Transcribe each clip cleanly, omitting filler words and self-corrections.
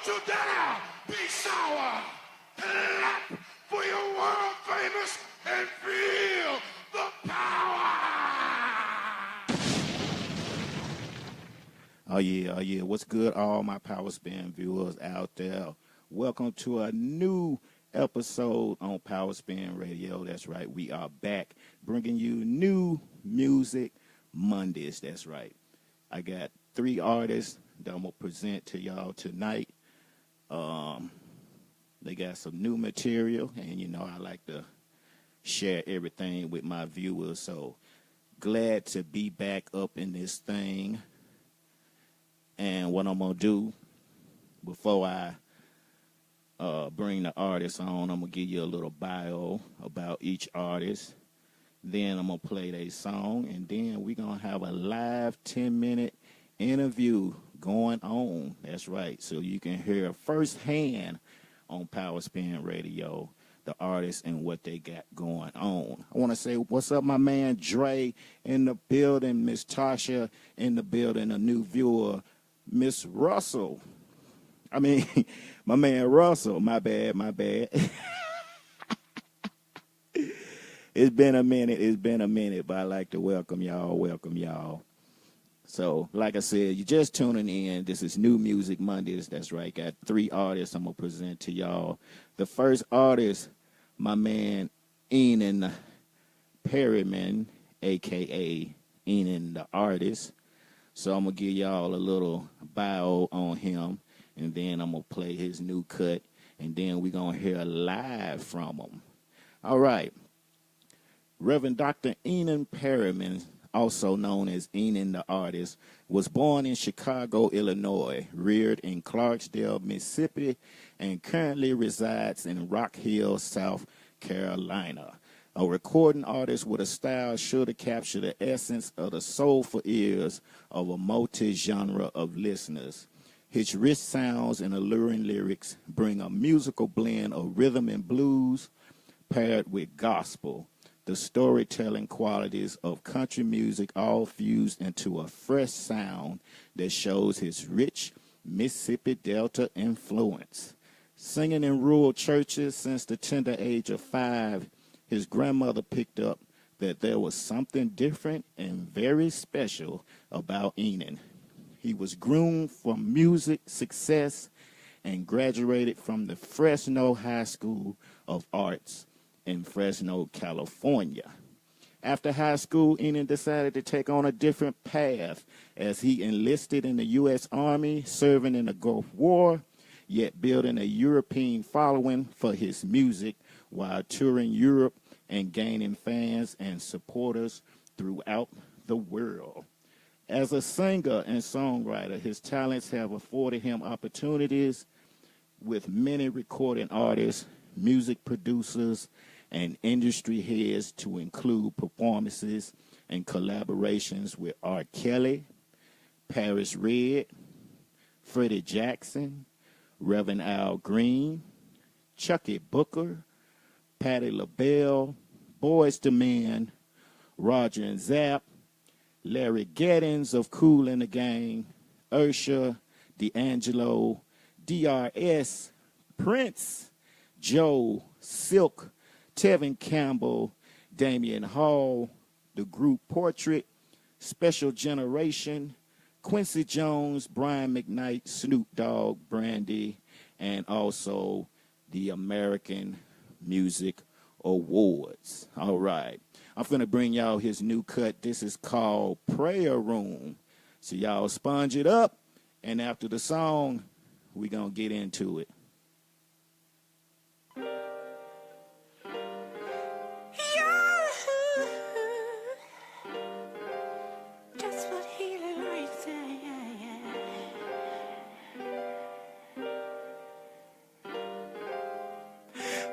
to Donnell, be sour. Clap for your world famous and feel the power. Oh yeah. What's good, all my Power Spin viewers out there? Welcome to a new episode on Power Spin Radio. That's right, we are back bringing you new music Mondays. That's right. I got 3 artists that I'm gonna present to y'all tonight. They got some new material, and you know I like to share everything with my viewers. So glad to be back up in this thing. And what I'm gonna do before I bring the artist on, I'm gonna give you a little bio about each artist. Then I'm gonna play their song, and then we're gonna have a live 10-minute interview going on. That's right. So you can hear firsthand on Power Spin Radio the artists and what they got going on. I want to say what's up, my man Dre in the building, Miss Tasha in the building, a new viewer, Miss Russell. I mean, my man Russell. My bad. It's been a minute, but I like to welcome y'all. So, like I said, you're just tuning in. This is New Music Mondays. That's right. Got 3 artists I'm going to present to y'all. The first artist, my man Enin Perryman, a.k.a. Enin the artist. So I'm going to give y'all a little bio on him, and then I'm going to play his new cut, and then we're going to hear live from him. All right. Reverend Dr. Enin Perryman, also known as Enin the artist, was born in Chicago, Illinois, reared in Clarksdale, Mississippi, and currently resides in Rock Hill, South Carolina. A recording artist with a style sure to capture the essence of the soulful ears of a multi-genre of listeners. His rich sounds and alluring lyrics bring a musical blend of rhythm and blues paired with gospel. The storytelling qualities of country music all fused into a fresh sound that shows his rich Mississippi Delta influence. Singing in rural churches since the tender age of 5, his grandmother picked up that there was something different and very special about Enin. He was groomed for music success and graduated from the Fresno High School of Arts in Fresno, California. After high school, Enin decided to take on a different path as he enlisted in the U.S. Army, serving in the Gulf War, yet building a European following for his music while touring Europe and gaining fans and supporters throughout the world. As a singer and songwriter, his talents have afforded him opportunities with many recording artists, music producers, and industry heads to include performances and collaborations with R. Kelly, Paris Red, Freddie Jackson, Reverend Al Green, Chucky Booker, Patti LaBelle, Boyz II Men, Roger and Zapp, Larry Giddens of Kool and the Gang, Usher, D'Angelo, DRS, Prince, Joe, Silk, Tevin Campbell, Damian Hall, the group Portrait, Special Generation, Quincy Jones, Brian McKnight, Snoop Dogg, Brandy, and also the American Music Awards. All right. I'm finna bring y'all his new cut. This is called Prayer Room. So y'all sponge it up, and after the song, we gonna get into it.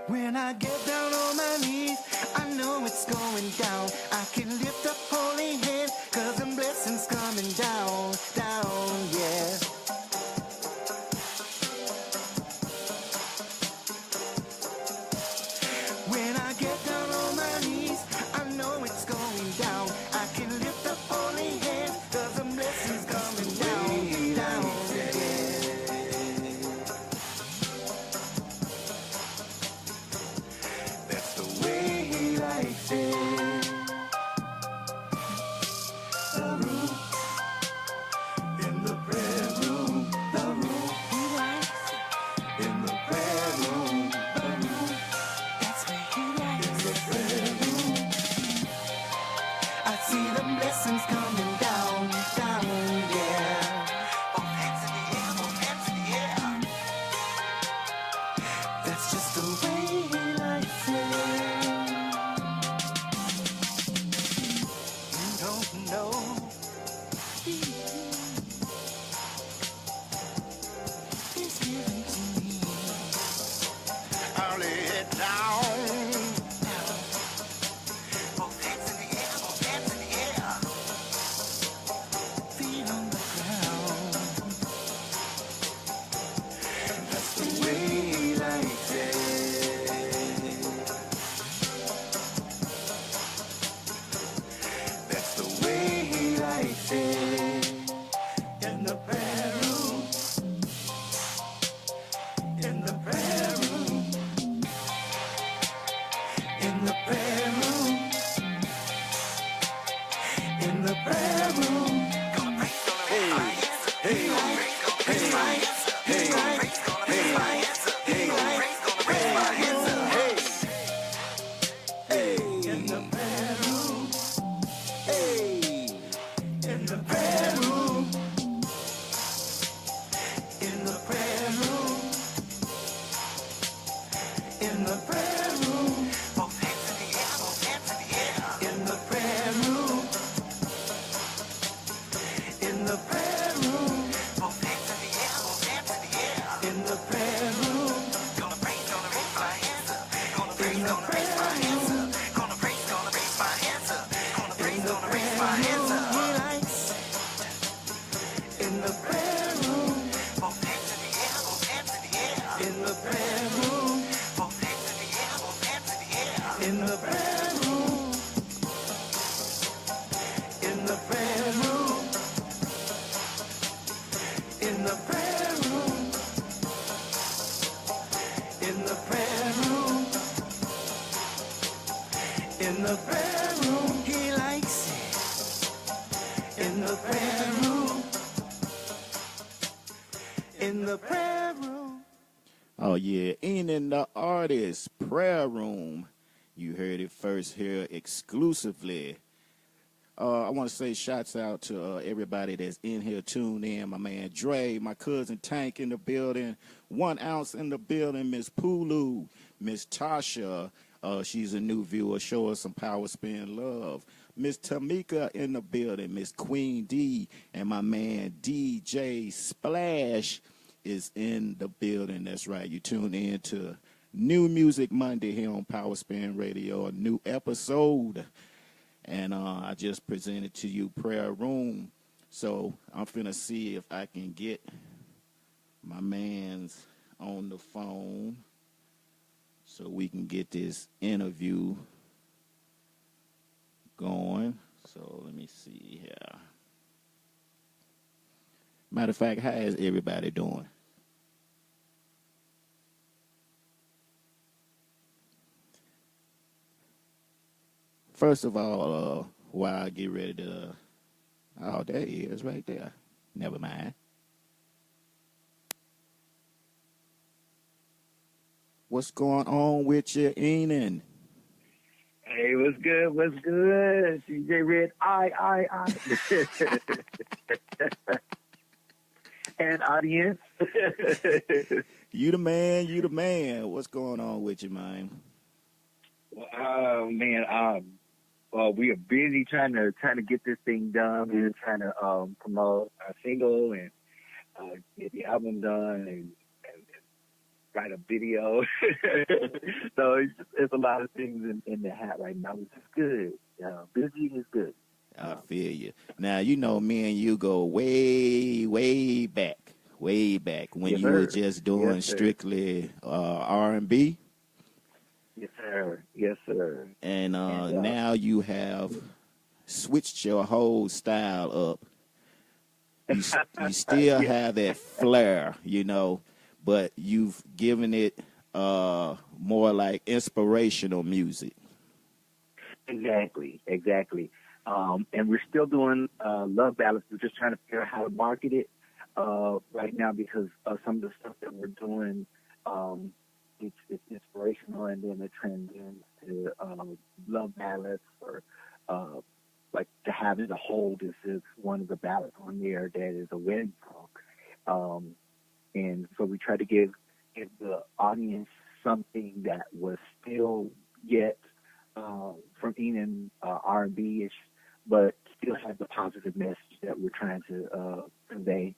When I get down on my knees, I know it's going down. I can lift up holy hands, 'cause the blessings coming down, down, yeah. When I get down on my knees, I know it's going down. I can lift up holy hands, 'cause the blessings coming down, down, yeah. Oh yeah, Enin the artist, prayer room. You heard it first here exclusively. I want to say shouts out to everybody that's in here tuned in. My man Dre, my cousin Tank in the building, 1 ounce in the building, Miss Pulu, Miss Tasha. She's a new viewer. Show us some power spin love. Miss Tamika in the building, Miss Queen D, and my man DJ Splash is in the building. That's right. You tune in to New Music Monday here on Power Spin Radio, a new episode. And I just presented to you Prayer Room. So I'm finna see if I can get my man's on the phone so we can get this interview going. So let me see here. Matter of fact, how is everybody doing? First of all, while I get ready to... Oh, there he is right there. Never mind. What's going on with you, Enin? Hey, what's good? What's good? CJ Red, I. And audience. You the man, you the man. What's going on with you, man? Oh man, we are busy trying to get this thing done. We're trying to promote our single and get the album done and write a video. So it's a lot of things in the hat right now, which is good. Busy is good. I feel you. Now, you know, me and you go way, way back when Yes, you were sir. just doing Yes, sir. strictly R&B. Yes, sir. Yes, sir. And now you have switched your whole style up. You still have that flair, you know, but you've given it more like inspirational music. Exactly. And we're still doing love ballads. We're just trying to figure out how to market it right now because some of the stuff that we're doing, it's inspirational, and then it transcends to love ballads or like To Have Is a Hold is one of the ballads on there that is a wedding song. And so we try to give the audience something that was still yet from Enin R&B-ish, but still have the positive message that we're trying to convey.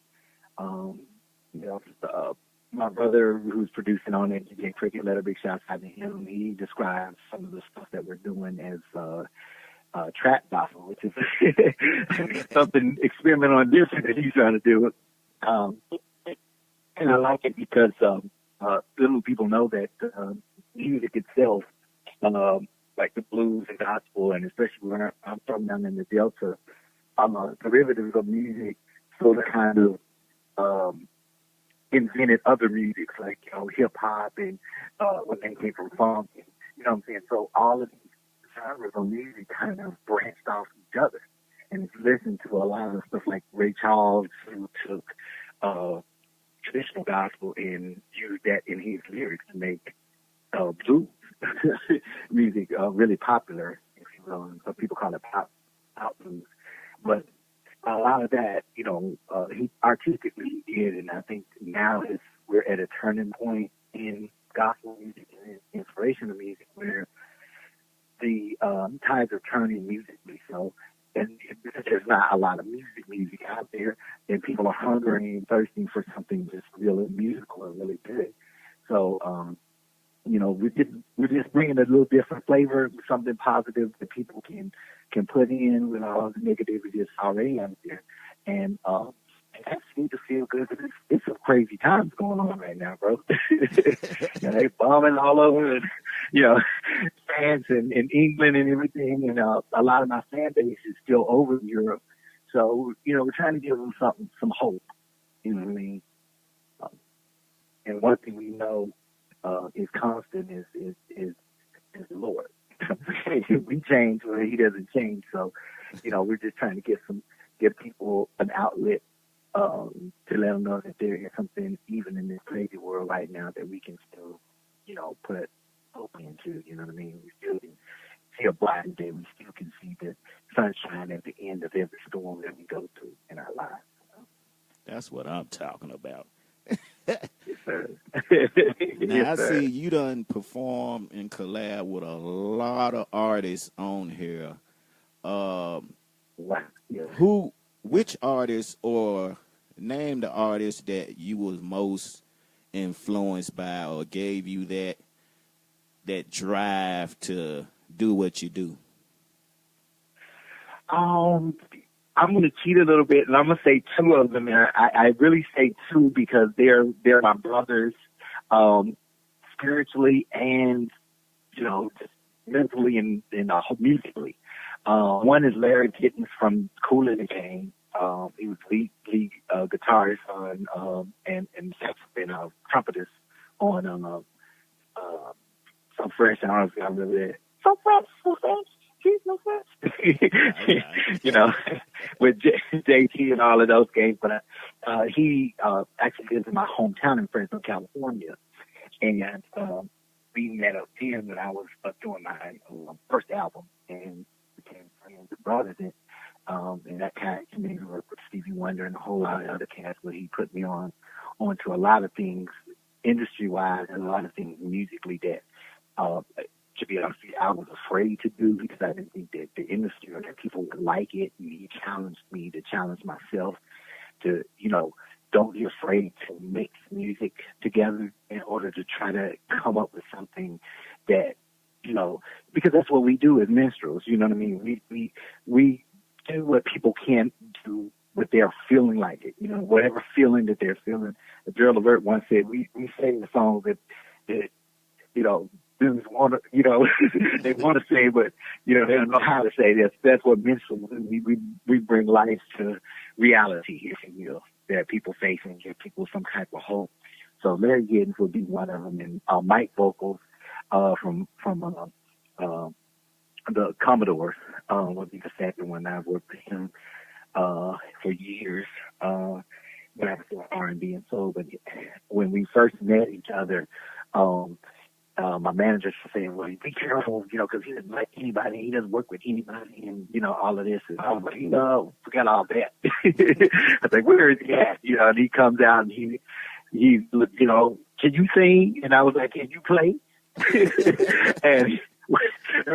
My brother, who's producing on it, DJ Cricket, let a big shout out to him. He describes some of the stuff that we're doing as trap gospel, which is something experimental and different that he's trying to do. And I like it because little people know that music itself, like the blues and gospel, and especially where I'm from down in the Delta, derivatives of music sort of kind of invented other musics like hip hop and when they came from funk, and, you know what I'm saying? So all of these genres of music kind of branched off each other. And if you listen to a lot of stuff like Ray Charles, who took traditional gospel and use that in his lyrics to make blues music really popular, if you will. And some people call it pop blues. But a lot of that, he artistically did, and I think now we're at a turning point in gospel music and inspirational music where the tides are turning musically. So, and because there's not a lot of music out there, and people are hungering and thirsting for something just really musical and really good. So, we're just bringing a little different flavor, something positive that people can put in with all the negativity that's already out there. And that's need to feel good. It's some crazy times going on right now, bro. They bombing all over, France and England and everything. And a lot of my fan base is still over in Europe. So, we're trying to give them some hope. You know what I mean? And one thing we know is constant is the Lord. We change, but He doesn't change. So, we're just trying to give people an outlet to let them know that there is something, even in this crazy world right now, that we can still, put hope into. You know what I mean? We still can see a brighter day. We still can see the sunshine at the end of every storm that we go through in our lives. That's what I'm talking about. Yes, sir. Now, I see you done perform and collab with a lot of artists on here. Wow. Yes. Which artist, or name the artist that you was most influenced by or gave you that drive to do what you do? I'm going to cheat a little bit, and I'm going to say two of them. And I really say two because they're my brothers, spiritually and, just mentally and musically. One is Larry Gittens from Kool and the Gang. He was lead guitarist on and saxophone trumpetist on So Fresh. I don't know if y'all remember that. So fresh. He's no fresh. With JT and all of those games. But he actually lives in my hometown in Fresno, California. And we met up here when I was doing my first album and became friends with brothers. And that kind of made me work with Stevie Wonder and a whole lot of other cats where he put me onto a lot of things industry-wise and a lot of things musically that to be honest with you, I was afraid to do because I didn't think that the industry or that people would like it. And he challenged me to challenge myself to, don't be afraid to mix music together in order to try to come up with something that, because that's what we do as minstrels. You know what I mean? We do what people can't do what they're feeling like it. Whatever feeling that they're feeling. Gerald Levert once said, we sing the songs that students want to, they want to say, but, they don't know how to say this. That's what minstrels do. We bring life to reality, if you will, that people face and give people some type of hope. So Larry Giddens would be one of them. And Mike vocals from the Commodores would be the second one. I've worked with him for years when I was doing R&B and soul. But when we first met each other, my manager was saying, well, be careful, because he doesn't like anybody. He doesn't work with anybody and, all of this. And I was like, forget all that. I was like, where is he at? And he comes out and he's, can you sing? And I was like, can you play? and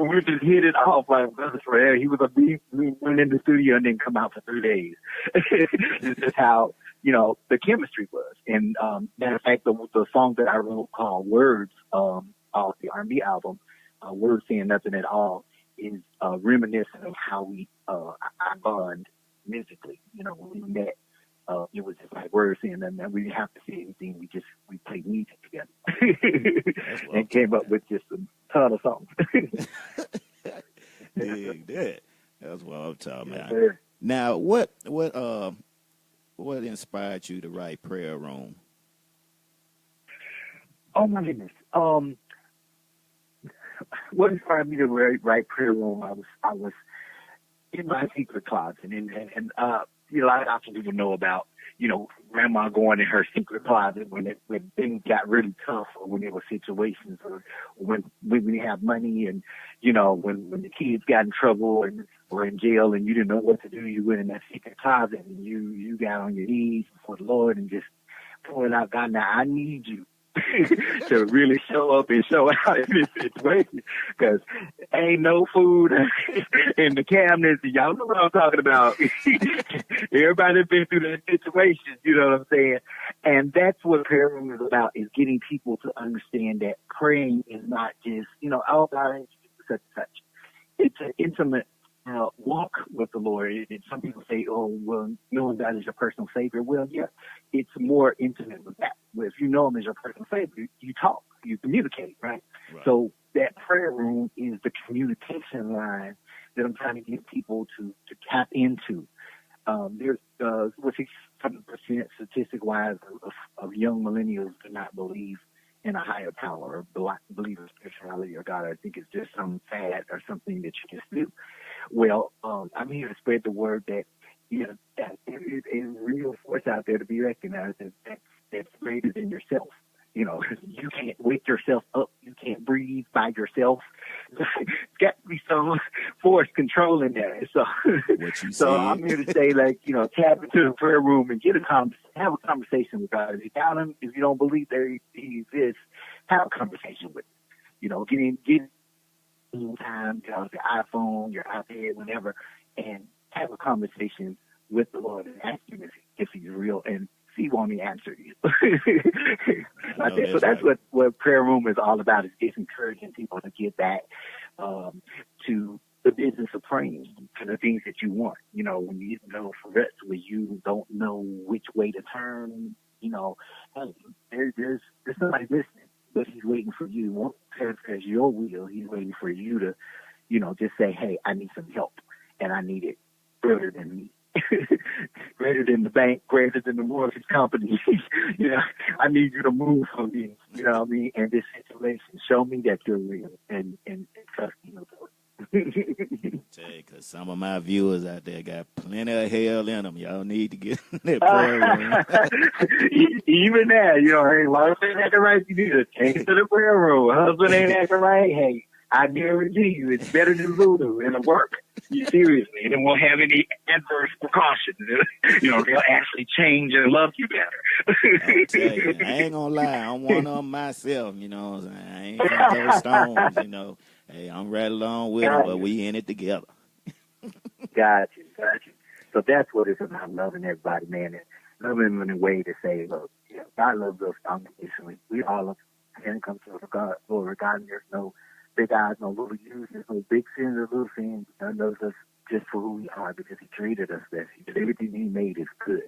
we just hit it off like brothers forever. He was we went in the studio and then come out for 3 days. It's just how, the chemistry was. And matter of fact, the song that I wrote called Words, off the R&B album, Words Saying Nothing at All, is reminiscent of how we I bond musically. When we met, it was just like words saying nothing. We didn't have to say anything. We played music together and came up with just a ton of songs. Dig that. That's what I'm talking about. Sir. Now, what inspired you to write Prayer Room? Oh my goodness. What inspired me to write Prayer Room? I was in my secret closet, and a lot of people know about, grandma going in her secret closet when things got really tough, or when there were situations, or when you have money, and, when the kids got in trouble and were in jail and you didn't know what to do, you went in that secret closet and you got on your knees before the Lord and just poured out, God, now I need you to really show up and show out in this situation, because ain't no food in the cabinets. Y'all know what I'm talking about. Everybody's been through that situation, you know what I'm saying? And that's what prayer room is about, is getting people to understand that praying is not just, oh, God, such and such. It's an intimate walk with the Lord. Some people say, oh, well, knowing God as your personal Savior. Well, yeah, it's more intimate with that. Well, if you know Him as your personal Savior, you talk, you communicate, right? So that prayer room is the communication line that I'm trying to get people to tap into. There's 7% statistic-wise of young millennials do not believe in a higher power, or believe in spirituality or God. I think it's just some fad or something that you just do. Well, I'm here to spread the word that, that there is a real force out there to be recognized that's greater than yourself. You can't wake yourself up. You can't breathe by yourself. There's got to be some force controlling that. So I'm here to say, tap into the prayer room and have a conversation with God. If you doubt Him, if you don't believe that He exists, have a conversation with Him. Get time, your iPhone, your iPad, whatever, and have a conversation with the Lord and ask Him if He's real, and see won't He answer you. So that's right. what prayer room is all about, is just encouraging people to get back to the business of praying, to the things that you want. When you know for rest, when you don't know which way to turn, hey, there's somebody listening, but He's waiting for you. He won't paraphrase your will. He's waiting for you to, just say, hey, I need some help, and I need it greater than me. Greater than the bank, greater than the mortgage company. I need you to move for me, in this situation. Show me that you're real, and trust me. Because some of my viewers out there got plenty of hell in them. Y'all need to get in that prayer room. Even that, hey, wife ain't acting right, you need to take it to the prayer room. Husband ain't acting right, hey, I guarantee you it's better than voodoo. It'll work. Seriously. It won't have any adverse precautions. They'll actually change and love you better. I tell you, I ain't gonna lie, I'm one of them myself, what I'm saying? I ain't gonna throw stones, Hey, I'm right along with them, but we in it together. Got you. So that's what it's about, loving everybody, man. And loving them in a way to say, look, God loves us unconditionally. We all love Him. And it comes to God, Lord, God, there's no big eyes, no little U's, there's no big sins or little sins. God loves us just for who we are, because He created us best. Everything He made is good.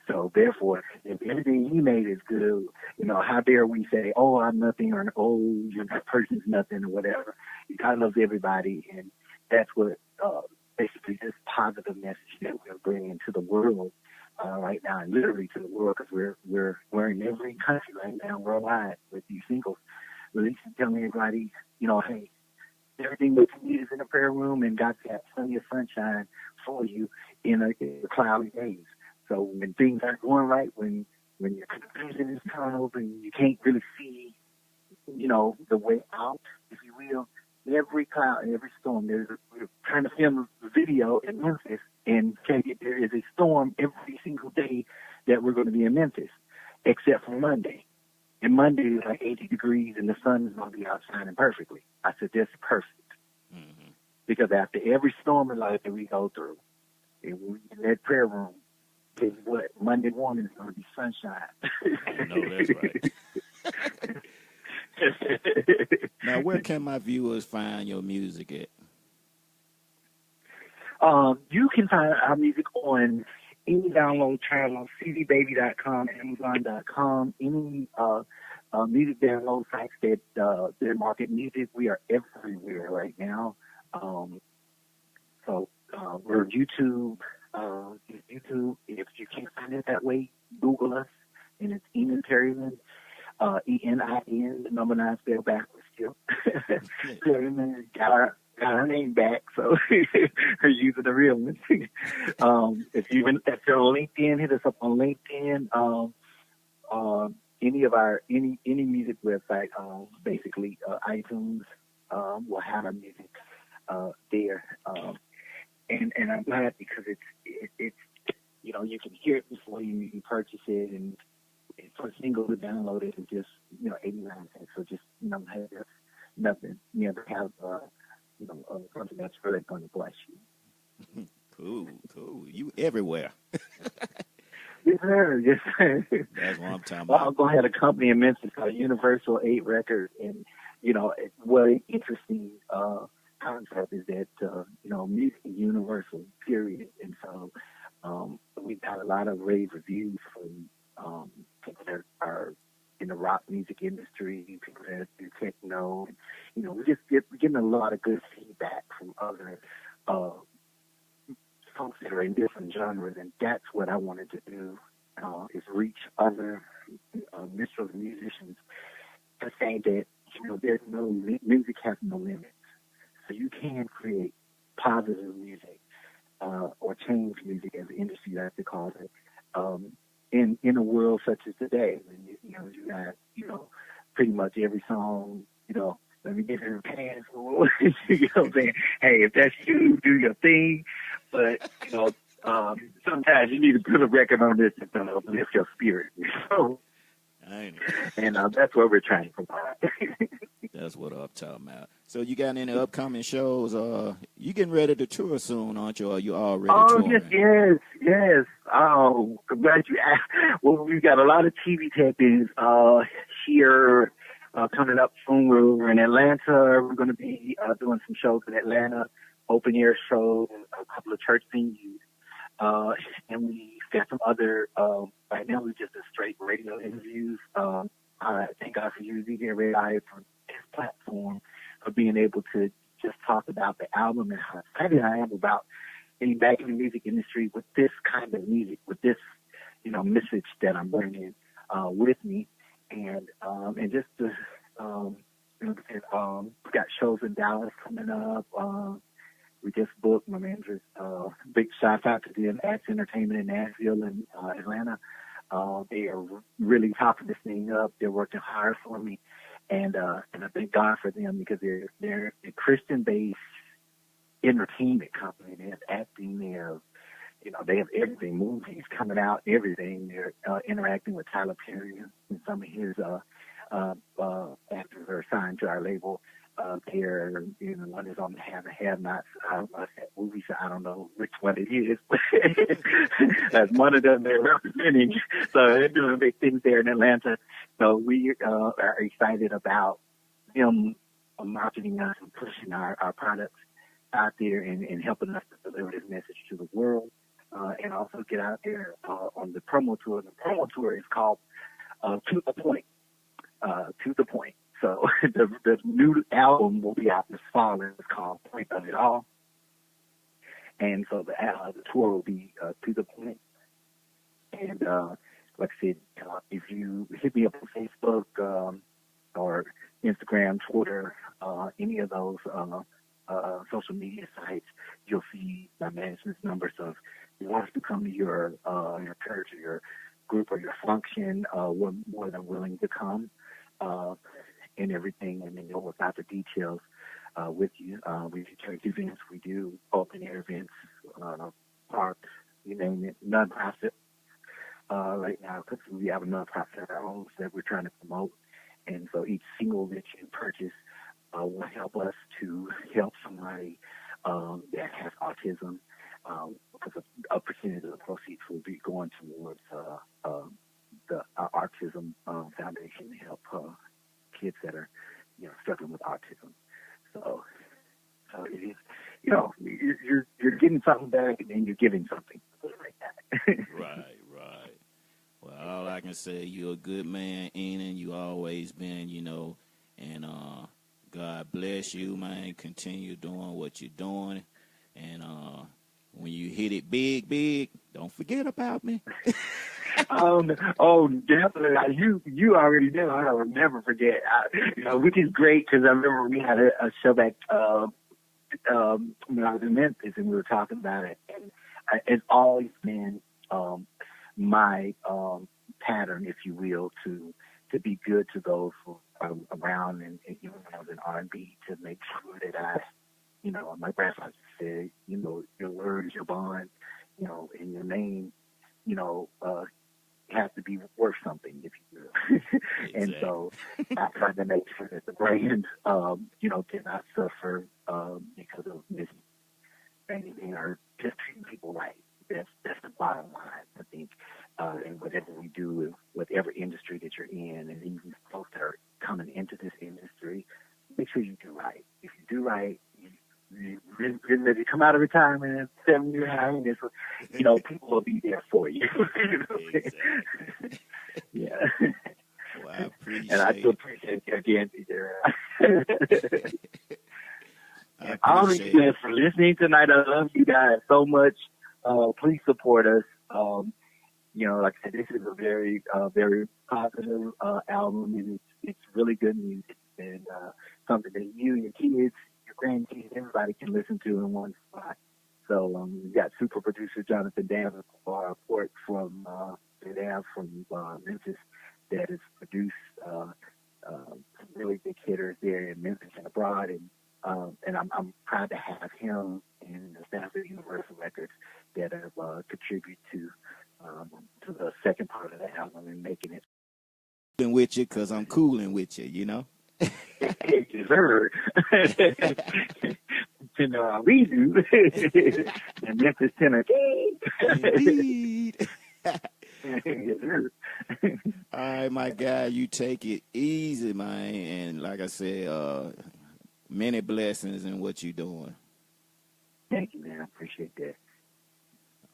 So therefore, if everything He made is good, how dare we say, oh, I'm nothing, or oh, that person's nothing, or whatever. God loves everybody, and that's what basically this positive message that we're bringing to the world right now, and literally to the world, because we're in every country right now worldwide with these singles. Releasing, telling everybody, hey, everything that you need is in the prayer room, and God's got plenty of sunshine for you in the cloudy days. So when things aren't going right, when your confusion is tunneled and you can't really see, the way out, if you will, every cloud and every storm, we're trying to film a video in Memphis, and there is a storm every single day that we're going to be in Memphis, except for Monday. And Monday is like 80 degrees, and the sun is going to be out shining perfectly. I said, that's perfect. Mm-hmm. Because after every storm in life that we go through, and we in that prayer room, is what Monday morning is going to be sunshine. I know that's right. Now, where can my viewers find your music at? You can find our music on any download channel, cdbaby.com, amazon.com, any music download sites that market music. We are everywhere right now. So we're YouTube. YouTube, if you can't find it that way, Google us, and it's Enin Perryman, Enin, the number 9 spelled backwards still. Perryman. Got got her name back, so her using the real one. If you're on LinkedIn, hit us up on LinkedIn. Any music website, basically iTunes, will have our music there. And I'm glad because it's you can hear it before you purchase it, and for a single to download it is just 89 cents. So just have nothing. To have something that's really going to bless you. Cool. You everywhere. Yes, sir. Yes, sir. That's what I'm talking Well, about. I'm going to have a company in Memphis called Universal 8 Records, and what an interesting concept is that music is universal, period. And so we've got a lot of rave reviews from people that are in the rock music industry, people that do techno. We're getting a lot of good feedback from other folks that are in different genres, and that's what I wanted to do, is reach other minstrels and musicians to say that there's music has no limits. So you can create positive music or change music, as the industry likes to call it, in a world such as today. When you got pretty much every song, let me get in your pants. What I'm saying? Hey, if that's you, do your thing. But sometimes you need to put a record on this that's gonna uplift your spirit. And that's what we're trying to provide. That's what I'm talking about. So you got any upcoming shows? You getting ready to tour soon, aren't you? Or you already touring? Yes. Oh, I'm glad you asked. Well, we've got a lot of TV tapings here coming up soon. We're in Atlanta. We're going to be doing some shows in Atlanta, open air shows, and a couple of church venues. And we've got some other, right now we just do straight radio interviews. I thank God for you, DJ Redeye, for this platform, for being able to just talk about the album and how excited I am about getting back in the music industry with this kind of music, with this, message that I'm bringing with me. And just to, we've got shows in Dallas coming up. We just booked my manager's big shout out to the Acts Entertainment in Nashville and Atlanta. They are really topping this thing up. They're working hard for me, and I thank God for them because they're a Christian-based entertainment company. They have acting. They have everything, movies coming out, everything. They're interacting with Tyler Perry and some of his actors are signed to our label. They're, one is on the Have and Have Nots movie, so I don't know which one it is. That's one of them they're representing. So they're doing big things there in Atlanta. So we are excited about them marketing us and pushing our products out there and helping us to deliver this message to the world. And also get out there on the promo tour. The promo tour is called To the Point. To the Point. So the new album will be out this fall, and it's called Point of It All. And so the tour will be To the Point. And like I said, if you hit me up on Facebook or Instagram, Twitter, any of those social media sites, you'll see my management's number. So if you want us to come to your church or your group or your function, we're more than willing to come. And everything, and then go without the details with you. We do church events, we do open air events, parks, you name it, nonprofit. Right now, because we have a nonprofit of our own that we're trying to promote, and so each single that you purchase will help us to help somebody that has autism. Because a percentage of the proceeds will be going towards the Autism Foundation to help kids that are, struggling with autism. So it is, you're getting something back and then you're giving something like that. Right. Well, all I can say, you're a good man, Enin. You always been, and God bless you, man. Continue doing what you're doing, and when you hit it big, don't forget about me. Definitely. You already know. I will never forget. Which is great because I remember we had a show back when I was in Memphis and we were talking about it, and it's always been my pattern, if you will, to be good to those who are around, and even when I was in R&B, to make sure that I, my grandfather said, your word is your bond, and your name, has to be worth something, if you will. Exactly. And so I tried to make sure that the brand, did not suffer because of anything or just treating people right. That's the bottom line, I think. And whatever we do, whatever industry that you're in, and even folks that are coming into this industry, make sure you do right. If you do right, you come out of retirement in 7 years, people will be there for you. Exactly. Yeah. Well, I appreciate and I still appreciate you again, DJ. And all the listeners for listening tonight. I love you guys so much. Please support us. Like I said, this is a very, very positive album, and it's really good music, and something that you, your kids, your grandkids, everybody can listen to in one spot. So we got super producer Jonathan Davis from Memphis that has produced some really big hitters there in Memphis and abroad, and I'm proud to have him and the staff of Universal Records that have contributed to the second part of the album and making it. With you, cause I'm cooling with you, Yes, sir. We do. And Memphis, Tennessee. Indeed. Yes, sir. All right, my guy, you take it easy, man. And like I said, many blessings in what you're doing. Thank you, man. I appreciate that.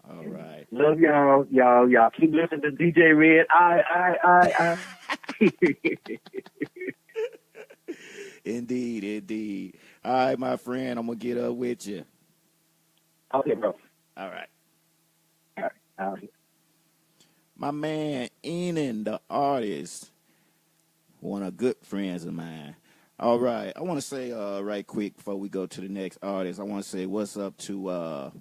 All right. Love y'all. Y'all keep listening to DJ Red. I. Indeed. All right, my friend, I'm going to get up with you. Okay, bro. All right. All right. My man, Enin, the artist, one of good friends of mine. All right. I want to say right quick before we go to the next artist, I want to say what's up to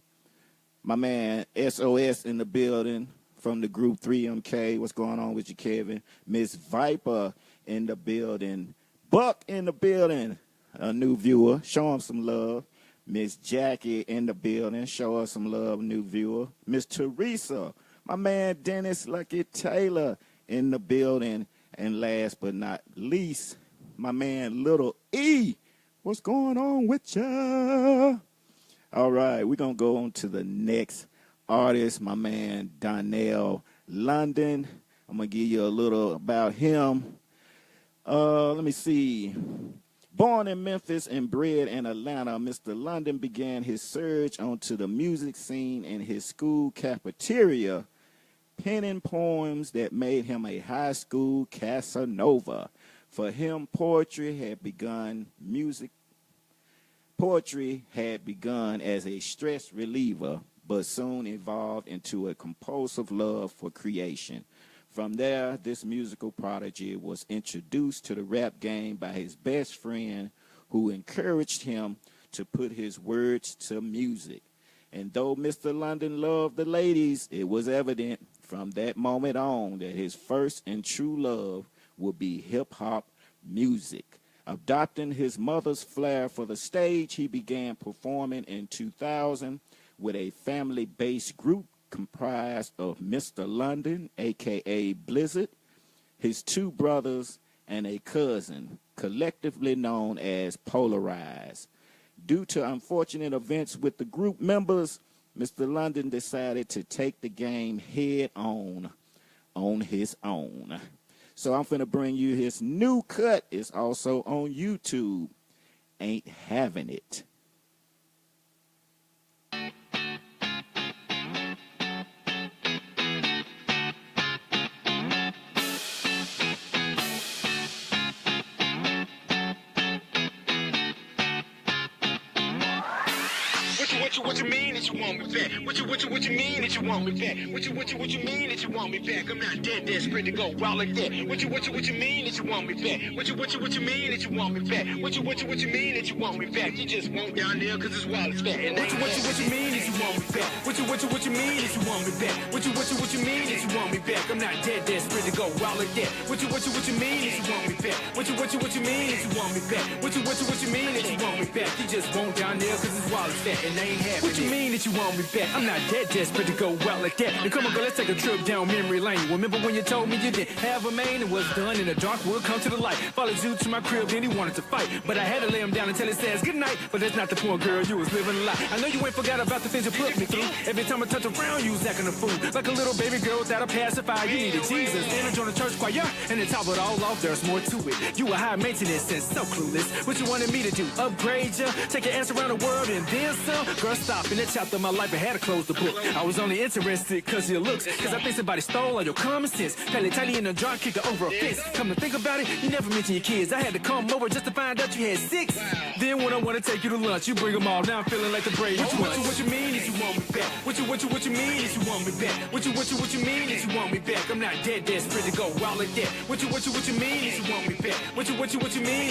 my man SOS in the building from the group 3MK. What's going on with you, Kevin? Miss Viper in the building. Buck in the building, a new viewer. Show him some love. Miss Jackie in the building. Show her some love, new viewer. Miss Teresa, my man Dennis Lucky Taylor in the building. And last but not least, my man Little E. What's going on with ya? All right, we're going to go on to the next artist, my man Donnell London. I'm going to give you a little about him. Let me see. Born in Memphis and bred in Atlanta, Mr. London began his surge onto the music scene in his school cafeteria, penning poems that made him a high school Casanova. For him, poetry had begun as a stress reliever, but soon evolved into a compulsive love for creation. From there, this musical prodigy was introduced to the rap game by his best friend, who encouraged him to put his words to music. And though Mr. London loved the ladies, it was evident from that moment on that his first and true love would be hip-hop music. Adopting his mother's flair for the stage, he began performing in 2000 with a family-based group comprised of Mr. London, a.k.a. Blizzard, his two brothers, and a cousin, collectively known as Polarized. Due to unfortunate events with the group members, Mr. London decided to take the game head on his own. So I'm finna bring you his new cut. It's also on YouTube. Ain't Having It. What what you mean that you want me back? What you mean that you want me back? What you mean that you want me back? I'm not dead desperate to go wild like that. What you mean that you want me back? What you mean that you want me back? What you mean that you want me back? You just want down there cause it's wild as fat. And what you mean that you want me back? What you mean that you want me back? What you mean that you want me back? I'm not dead desperate to go wild like that. What you mean that you want me back? What you mean that you want me back? What you mean that you want me back? You just want down there cause it's wild as fat and they ain't happening. What you mean that you want me back? I'm not dead desperate to go wild like that. Now come on girl, let's take a trip down memory lane. Remember when you told me you didn't have a main? It was done in the dark, would come to the light. Followed you to my crib, then he wanted to fight. But I had to lay him down until it says goodnight. But that's not the point, girl, you was living a lie. I know you ain't forgot about the things you put me through. Every time I touch around, you was acting a fool. Like a little baby girl without a pacifier. You needed Jesus, then I joined the church choir. And to top it all off, there's more to it. You were high maintenance and so clueless. What you wanted me to do? Upgrade ya? Take your ass around the world and then some? Girl, stop. In that chapter of my life, I had to close the book. I was only interested cause of your looks. Cause I think somebody stole all your common sense. Pally tighty in the jar, kick her over a fence. Come to think about it, you never mention your kids. I had to come over just to find out you had 6. Then when I want to take you to lunch, you bring them all. Now I'm feeling like the Brady Bunch. What you mean is you want me back? What you mean is you want me back? What you mean is you want me back? I'm not dead desperate to go wild like that. What you mean is you want me back? What you mean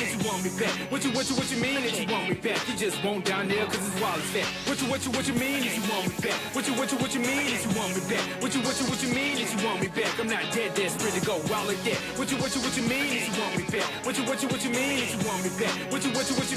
is you want me back? What you mean is you want me back? You just won't down there cause it's wild as fat. What you mean is you want me back? What you mean is you want me back? What you mean is you want me back? I'm not dead desperate to go wild like that. What you mean is you want me back? What you mean is you want me back? What you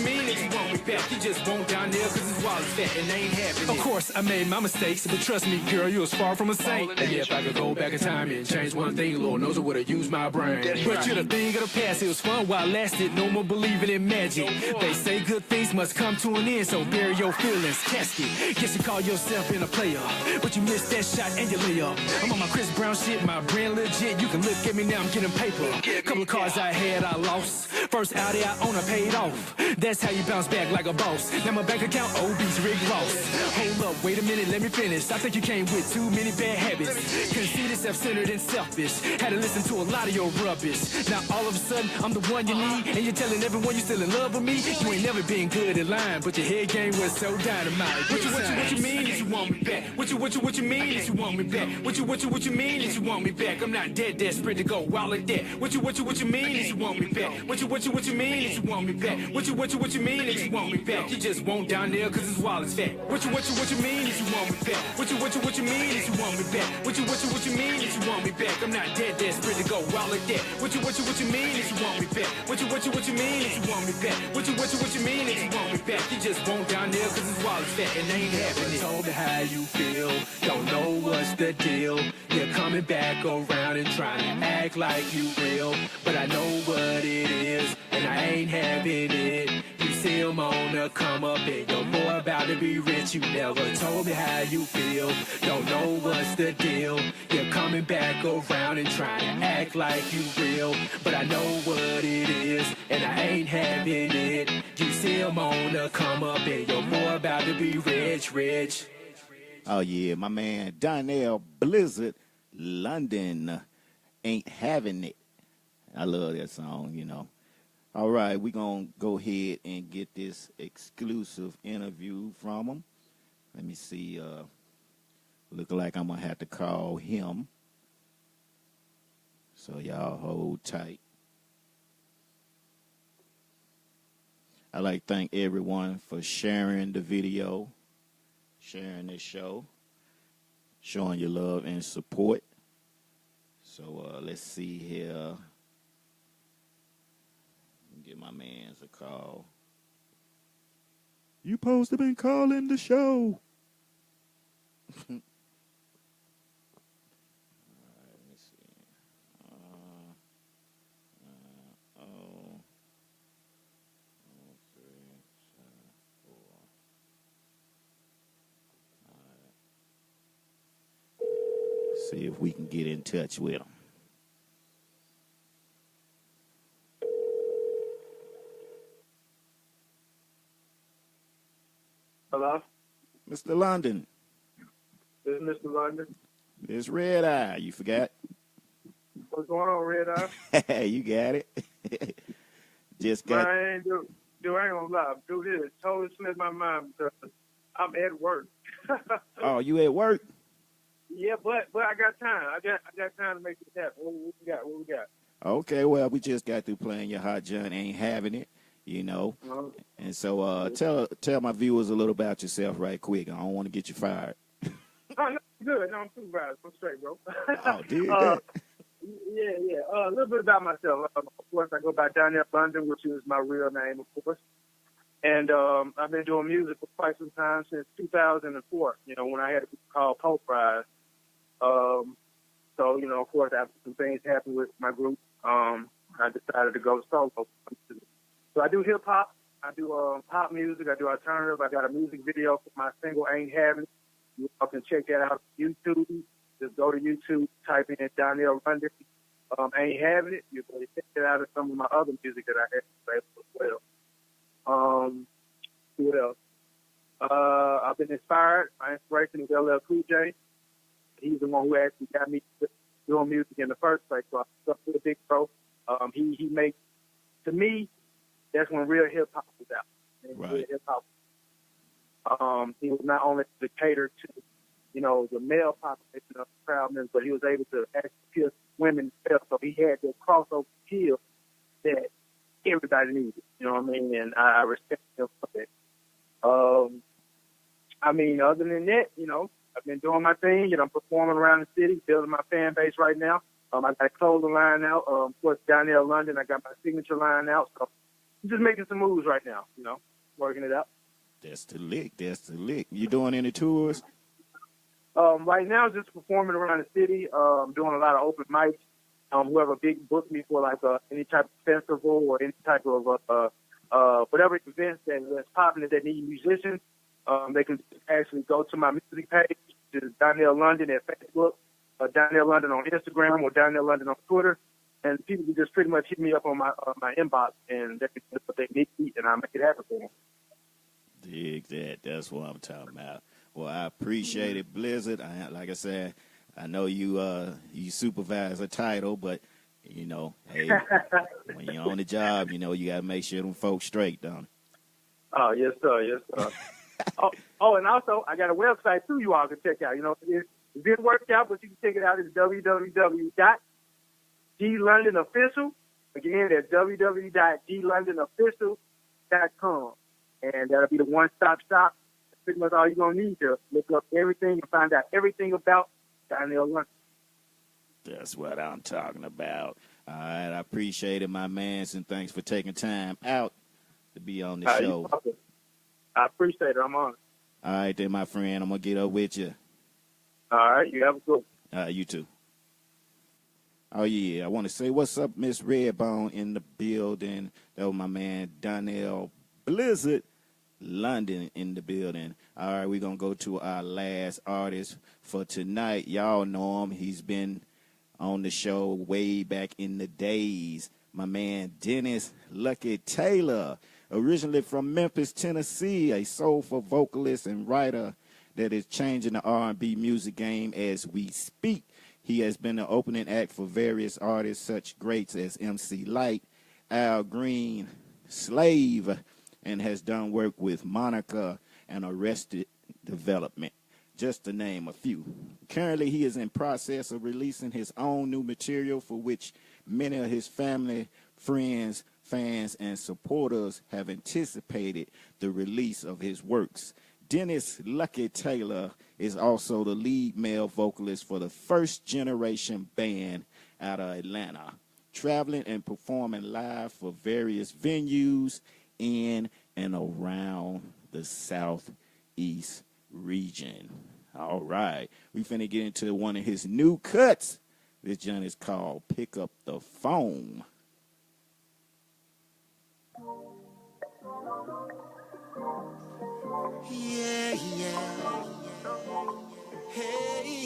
mean is you want me back? You just won't down there cause it's wild as fat and they ain't happening. Of course I made my mistakes, but trust me girl, you was far from a saint. And yeah, if I could go back in time and change one thing, Lord knows I would've used my brain. But you're the thing of the past, it was fun while it lasted, no more believing in magic. They say good things must come to an end, so bury your feelings, casket. Guess you call yourself in a player, but you missed that shot and you lay up. I'm on my Chris Brown shit, my brand legit, you can look at me now, I'm getting paper. Couple of cars I had, I lost. First Audi I own, I paid off. That's how you bounce back like a boss. Now my bank account, OB's Rick Ross. Hold up, wait a minute, let me finish. I think you came with too many bad habits. Conceited, self-centered, and selfish. Had to listen to a lot of your rubbish. Now all of a sudden, I'm the one you need, and you're telling everyone you still in love with me. You ain't never been good at lying, but your head game was so dynamite. What you mean is you want me back? What you mean is you want me back? What you mean is you want me back? I'm not dead desperate to go wild like that. What you mean is you want me back? What you mean is you want me back? What you mean is you want me back? You just won't down there cause it's wild as fat. What you mean is you want me back? What you mean is you want me back? What you mean is you want me back? I'm not dead desperate to go wild like that. What you mean is you want me back? What you mean is you want me back? What you mean is you want me back? You just won't down there cause it's wild as fat and they ain't happening. Told me how you feel, don't know what's the deal. You're coming back around and trying to act like you real, but I know what it is and I ain't having it. You see him on the come up and you're more about to be rich. You never told me how you feel, don't know what's the deal. You're coming back around and trying to act like you real, but I know what it is and I ain't having it. You see him on the come up and you're more about to be rich. Oh yeah, my man Donnell Blizzard, London, ain't having it. I love that song, you know. All right, we're going to go ahead and get this exclusive interview from him. Let me see. Look like I'm going to have to call him. So y'all hold tight. I'd like to thank everyone for sharing the video, sharing this show, showing your love and support. So let's see here. Give my mans a call. You supposed to been calling the show. All right, let me see. Oh, 3, 7, 4. All right. See if we can get in touch with him. Hello? Mr. London. This is Mr. London. It's Redeye. You forgot? What's going on, Redeye? You got it. Just got. Man, I ain't gonna lie. Dude, this totally slipped my mind because I'm at work. Oh, you at work? Yeah, but I got time. I got time to make this happen. What we got? What we got? Okay, well, we just got through playing your Hot John Ain't Having It, you know. Uh, And so tell my viewers a little about yourself right quick. I don't want to get you fired. oh, no, good. No, I'm supervised. I'm straight, bro. Oh, dude, uh, that. yeah. A little bit about myself. Of course, I go by Donnell London, which is my real name, of course. And I've been doing music for quite some time, since 2004, when I had a group called Pope Rise. So, of course, after some things happened with my group, I decided to go solo. So I do hip-hop. I do pop music. I do alternative. I got a music video for my single, Ain't Having It. You all can check that out on YouTube. Just go to YouTube, type in Donnell London, Ain't Having It. You can check it out of some of my other music that I have available as well. What else? I've been inspired. My inspiration is LL Cool J. He's the one who actually got me doing music in the first place. So I stuck with Big Bro. He makes, to me, that's when real hip hop was out. And Right. real hip hop. He was not only to cater to, the male population of the crowd members, but he was able to actually appeal to women as well. So he had that crossover appeal that everybody needed. You know what I mean? And I respect him for that. Other than that, I've been doing my thing. I'm performing around the city, building my fan base right now. I got a clothing line out. Of course, Donnell London. I got my signature line out. So I'm just making some moves right now. Working it out. That's the lick. You doing any tours? Right now, just performing around the city. Doing a lot of open mics. Whoever big booked me for like any type of festival or any type of whatever events that's popular that need musicians. They can actually go to my music page, which is Donnell London at Facebook, Donnell London on Instagram, or Donnell London on Twitter, and people can just pretty much hit me up on my inbox, and they can do what they need, and I make it happen for them. Dig that. That's what I'm talking about. Well, I appreciate it, Blizzard. Like I said, I know you supervise a title, but hey, when you're on the job, you got to make sure them folks straight, don't you? Oh, yes, sir. And also, I got a website, too, you all can check out. It didn't work out, but you can check it out. It's www.glondonofficial. Again, that's www.glondonofficial.com. And that'll be the one-stop shop. That's pretty much all you're going to need to look up everything and find out everything about Donnell London. That's what I'm talking about. All right, I appreciate it, my man, and thanks for taking time out to be on the show. I appreciate it. I'm on it. All right, then, my friend, I'm going to get up with you. All right, you have a good one. You too. Oh, yeah, I want to say what's up, Miss Redbone in the building. That was my man, Donnell Blizzard London in the building. All right, we're going to go to our last artist for tonight. Y'all know him. He's been on the show way back in the days. My man, Dennis Lucky Taylor, originally from Memphis, Tennessee, a soulful vocalist and writer that is changing the R&B music game as we speak. He has been the opening act for various artists, such greats as MC Lyte, Al Green, Slave, and has done work with Monica and Arrested Development, just to name a few. Currently, he is in process of releasing his own new material, for which many of his family, friends, fans, and supporters have anticipated the release of his works. Dennis Lucky Taylor is also the lead male vocalist for the First Generation band out of Atlanta, traveling and performing live for various venues in and around the Southeast region. All right, we finna get into one of his new cuts. This joint is called Pick Up the Phone. Yeah. Hey.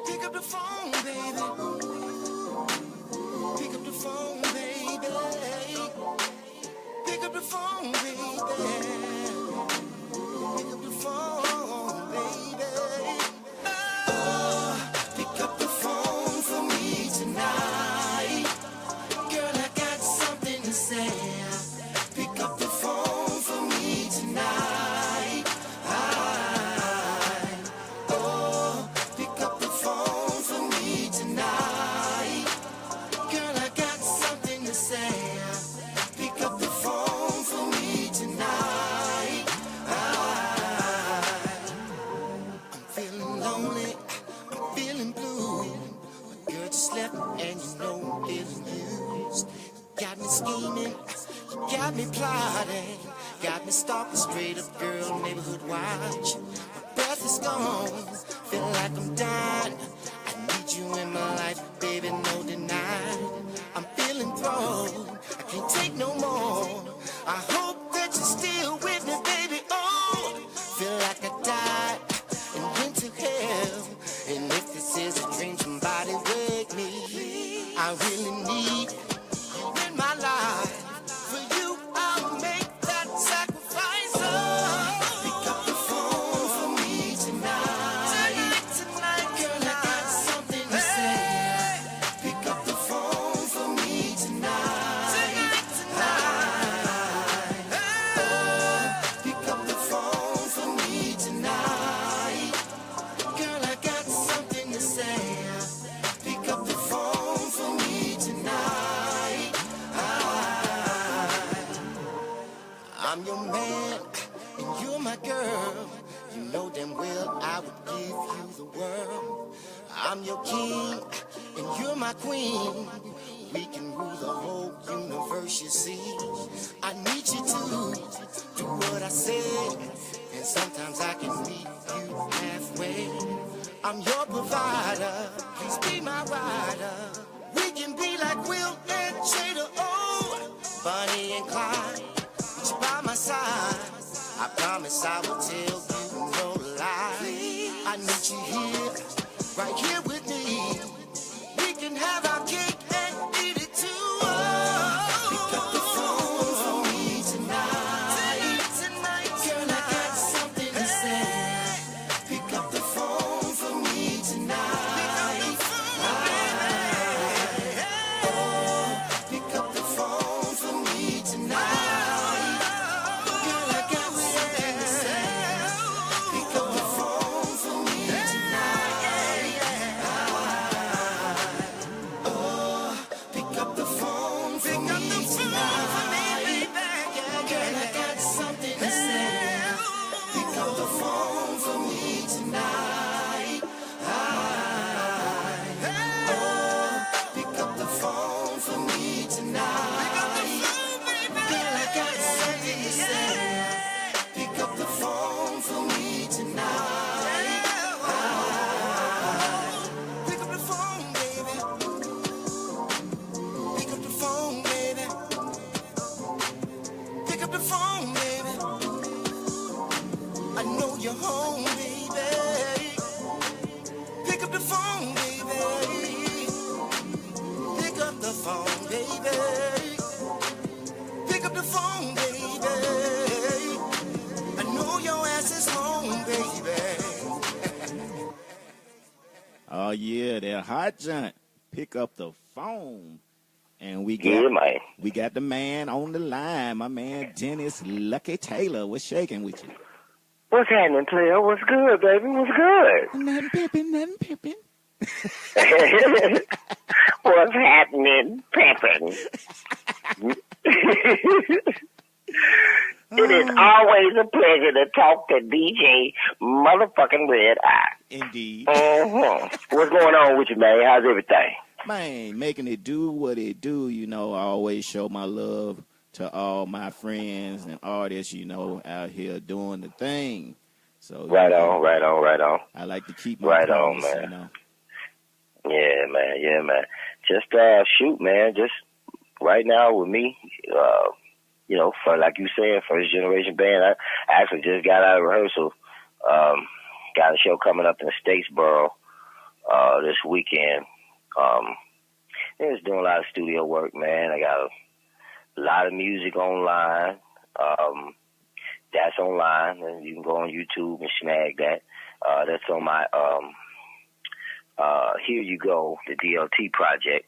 Pick up the phone, baby. Pick up the phone, baby. Pick up the phone, baby. Pick up the phone, baby. Oh, pick up the phone for me tonight. Girl, I got something lonely, I'm feeling blue. My girl just left me and you know I'm feeling used. You got me scheming, you got me plotting, got me stalking straight up, girl, neighborhood watch. My breath is gone, feel like I'm dying. I need you in my life, baby, no deny. I'm feeling thrown, I can't take no more. I hope that you're still with me, baby. Oh, feel like I died and went to hell. And if this is a dream, somebody wake me. I really need you in my life. For you, I'll make that sacrifice. Oh, pick up the phone for me tonight. Tonight, girl, I got something to say. Pick up the phone for me tonight. Oh, pick up the phone for me tonight. Girl, I got something to say. Pick up the phone for me tonight. I'm your man, and you're my girl. You know damn well I would give you the world. I'm your king, and you're my queen. We can rule the whole universe, you see. I need you to do what I said, and sometimes I can meet you halfway. I'm your provider, please be my rider. We can be like Will and Jada, oh, Bonnie and Clyde. Put you by my side. I promise I will tell you no lie. I need you here, right here with me. We can have our cake and eat it too. Oh, pick up the phone for me tonight. Girl, I got something to say. Pick up the phone for me tonight. Oh, pick up the phone for me tonight. Girl, I got something to say. Pick up the phone for me tonight. Oh, pick up the phone for me tonight. Girl, I got something to say. Pick up the phone for me tonight. Oh, pick up the phone for me tonight. Girl, I got something to say. Pick up the phone for me tonight. Pick up the phone, baby. Pick up the phone, baby. Pick up the phone, baby. I know you're home, baby. Pick up the phone, baby. Pick up the phone, baby. Pick up the phone, baby. I know your ass is home, baby. Oh yeah, that hot joint. Pick up the phone. And we Yeah, got man. we got the man on the line, my man Dennis Lucky Taylor. What's shaking with you? What's happening, player? What's good, baby? What's good? Nothing pimping, nothing pimping. What's happening, Pimpin'? It is always a pleasure to talk to DJ motherfucking Redeye. Indeed. What's going on with you, man? How's everything? Man, making it do what it do, you know, I always show my love to all my friends and artists, you know, out here doing the thing. So Right on. I like to keep my Right on, promise, man. you know. Yeah, man. Just shoot, man. Just right now with me, you know, for like you said, first generation band. I actually just got out of rehearsal. Got a show coming up in Statesboro this weekend. Just doing a lot of studio work, man. I got a lot of music online. That's online, and you can go on YouTube and snag that. That's on my Here You Go, the DLT project.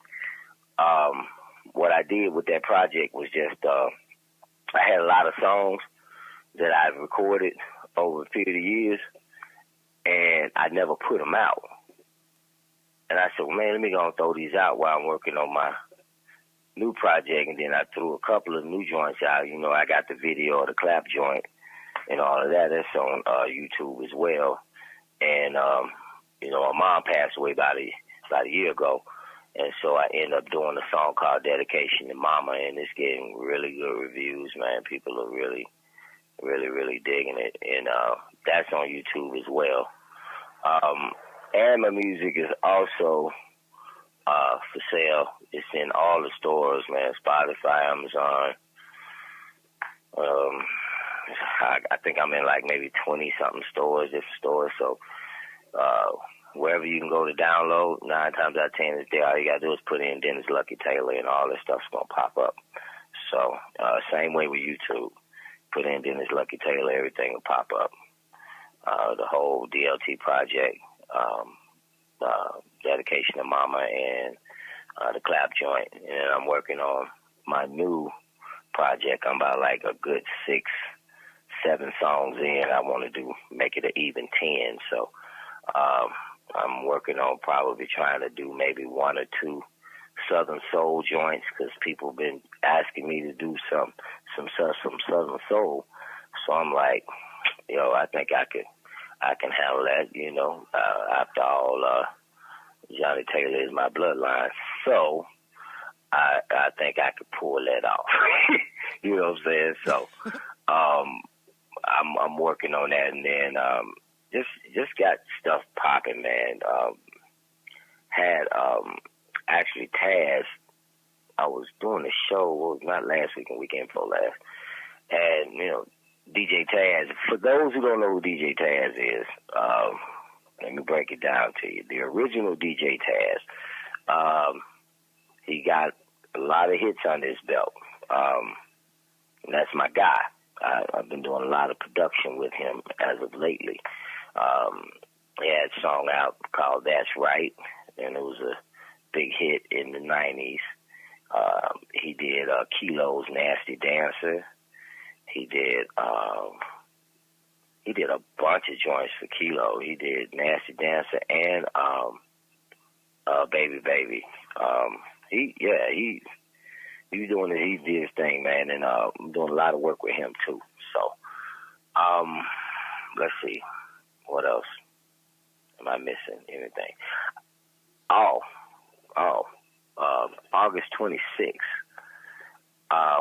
What I did with that project was just I had a lot of songs that I've recorded over a period of years, and I never put them out. And I said, well, man, let me go and throw these out while I'm working on my new project. And then I threw a couple of new joints out. You know, I got the video of the clap joint and all of that. That's on YouTube as well. And you know, my mom passed away about a year ago, and so I ended up doing a song called Dedication to Mama, and it's getting really good reviews, man. People are really, really, really digging it, and that's on YouTube as well. And my music is also for sale. It's in all the stores, man. Spotify, Amazon. I think I'm in like maybe 20-something stores, different stores. So wherever you can go to download, 9 times out of 10 it's there. All you got to do is put in Dennis Lucky Taylor, and all this stuff's going to pop up. So same way with YouTube. Put in Dennis Lucky Taylor, everything will pop up. The whole DLT project, Dedication to Mama, and the Clap Joint. And I'm working on my new project. I'm about like a good 6-7 songs in. I want to make it an even 10. So I'm working on probably trying to do maybe 1 or 2 Southern Soul joints, because people have been asking me to do some Southern Soul. So I'm like, I think I can handle that, after all, Johnny Taylor is my bloodline. So I think I could pull that off. You know what I'm saying? So I'm working on that, and then just got stuff popping, man. Had actually Taz. I was doing a show, not last week and weekend before last, and DJ Taz. For those who don't know who DJ Taz is, let me break it down to you. The original DJ Taz, he got a lot of hits on his belt. And that's my guy. I've been doing a lot of production with him as of lately. He had a song out called That's Right, and it was a big hit in the 90s. He did Kilo's Nasty Dancer. He did a bunch of joints for Kilo. He did Nasty Dancer and Baby Baby. He did his thing, man, and I'm doing a lot of work with him too. So, let's see, what else? Am I missing anything? August 26th.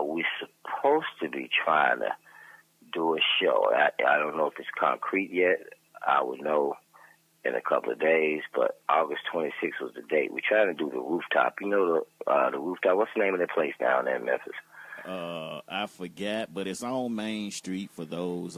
We're supposed to be trying to do a show. I don't know if it's concrete yet. I would know in a couple of days, but August 26th was the date. We're trying to do the Rooftop. You know the Rooftop? What's the name of that place down there in Memphis? I forgot, but it's on Main Street for those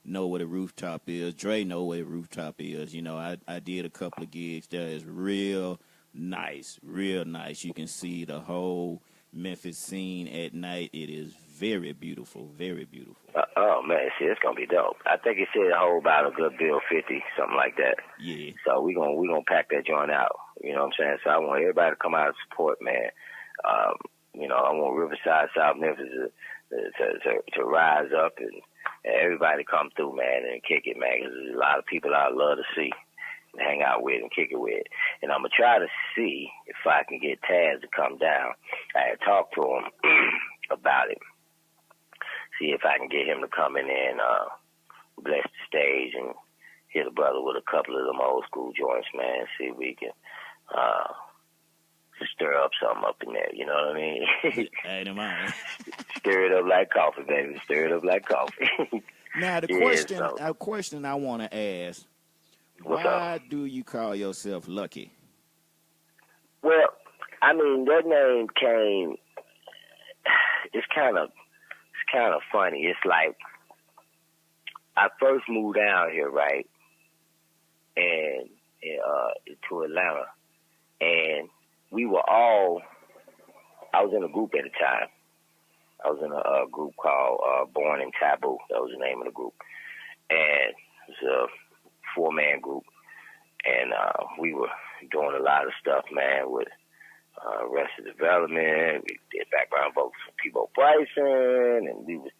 know what a Rooftop is. Dre know what a Rooftop is. I did a couple of gigs there. It's real nice, real nice. You can see the whole Memphis scene at night. It is very beautiful, very beautiful. Oh man, see, it's gonna be dope. I think it said hold about a good bill 50, something like that. Yeah. So we gonna pack that joint out. You know what I'm saying? So I want everybody to come out and support, man. I want Riverside, South Memphis to rise up and everybody come through, man, and kick it, man. 'Cause there's a lot of people I love to see and hang out with and kick it with. And I'm gonna try to see if I can get Taz to come down. I had talked to him about it. See if I can get him to come in and bless the stage and hit a brother with a couple of them old school joints, man. See if we can stir up something up in there. You know what I mean? I don't mind. Stir it up like coffee, baby. Stir it up like coffee. Now the question I want to ask: why do you call yourself Lucky? Well, I mean that name came. It's kind of funny. It's like I first moved down here, right, and to Atlanta, and we were all. I was in a group at the time. I was in a group called Born in Taboo. That was the name of the group, and it was a 4-man group, and we were doing a lot of stuff, man, with Arrested Development. We did background vocals for Peabo Bryson, and we was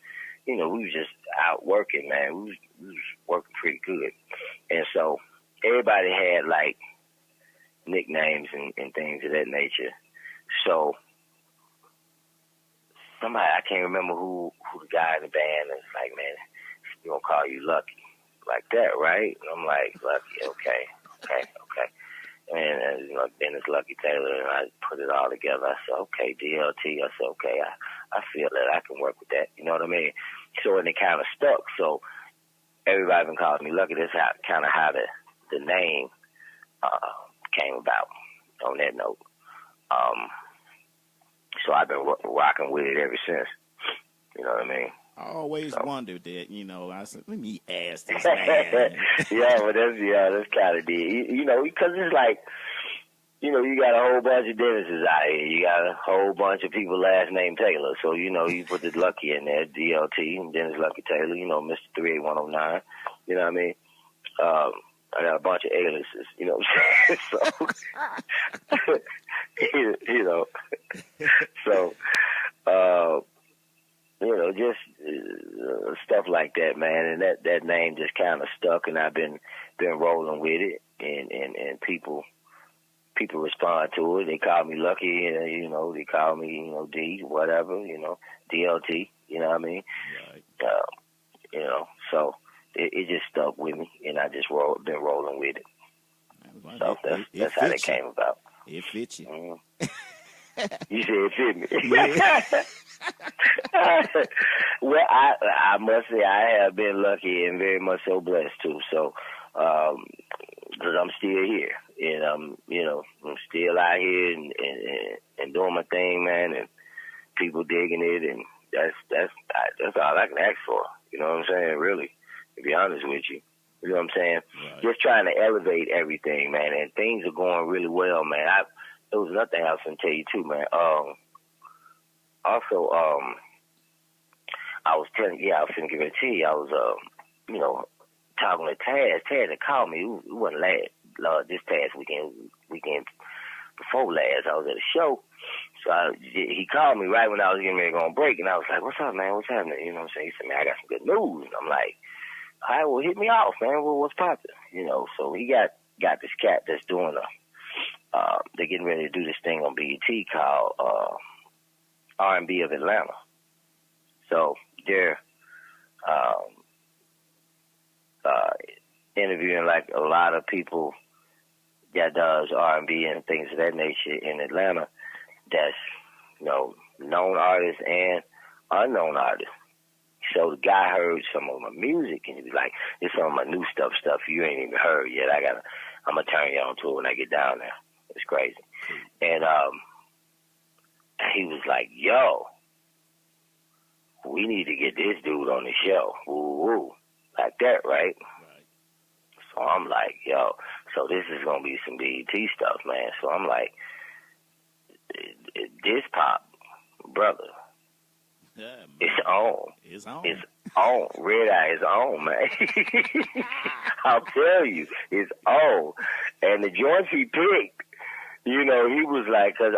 just out working, man. We was working pretty good, and so everybody had like nicknames and things of that nature. So somebody, I can't remember who the guy in the band is like, man, we're gonna call you Lucky, like that, right? And I'm like, Lucky, okay. okay. And you know, Dennis Lucky Taylor, and I put it all together. I said, okay, DLT. I said, okay, I feel that I can work with that. You know what I mean? So, and it kind of stuck. So everybody been calling me Lucky. That's how the name came about. On that note, so I've been rocking with it ever since. You know what I mean? I always wondered that, you know. I said, let me ask this man. That's kind of deep. You know, because it's like, you know, you got a whole bunch of Dennises out here. You got a whole bunch of people last name Taylor. So, you know, you put the Lucky in there, DLT, Dennis Lucky Taylor, you know, Mr. 38109. You know what I mean? I got a bunch of aliases, you know what I'm saying? So, you know, so, you know, just stuff like that, man. And that name just kind of stuck, and I've been rolling with it, and people respond to it. They call me Lucky, and you know, they call me, you know, D, whatever, you know, DLT. You know what I mean? Right. You know, so it just stuck with me, and I just been rolling with it. So that's how it came about. It fits you. Mm-hmm. You said it fit me. Yeah. Well, I must say I have been lucky and very much so blessed too. So, because I'm still here, and you know, I'm still out here and doing my thing, man, and people digging it, and that's all I can ask for. You know what I'm saying? Really, to be honest with you. You know what I'm saying? Right. Just trying to elevate everything, man, and things are going really well, man. There was another thing I was going to tell you too, man. Also, I was finna give it to you. I was, you know, talking to Taz. Taz had called me. It wasn't this past weekend before last. I was at a show. So he called me right when I was getting ready to go on break, and I was like, what's up, man? What's happening? You know what I'm saying? He said, man, I got some good news. And I'm like, all right, well, hit me off, man. Well, what's poppin'? You know, so he got this cat that's doing they're getting ready to do this thing on BET called R&B of Atlanta. So they're interviewing like a lot of people that does R&B and things of that nature in Atlanta. That's, you know, known artists and unknown artists. So the guy heard some of my music, and he was like, "It's some of my new stuff you ain't even heard yet. I'm gonna turn you on to it when I get down there." It's crazy. And he was like, "Yo, we need to get this dude on the show." Ooh, like that, right? So I'm like, "Yo, so this is gonna be some BET stuff, man." So I'm like, "This pop, brother." Yeah, it's on. It's on. It's on. Redeye is on, man. I'll tell you, it's on. And the joints he picked, you know, he was like, cause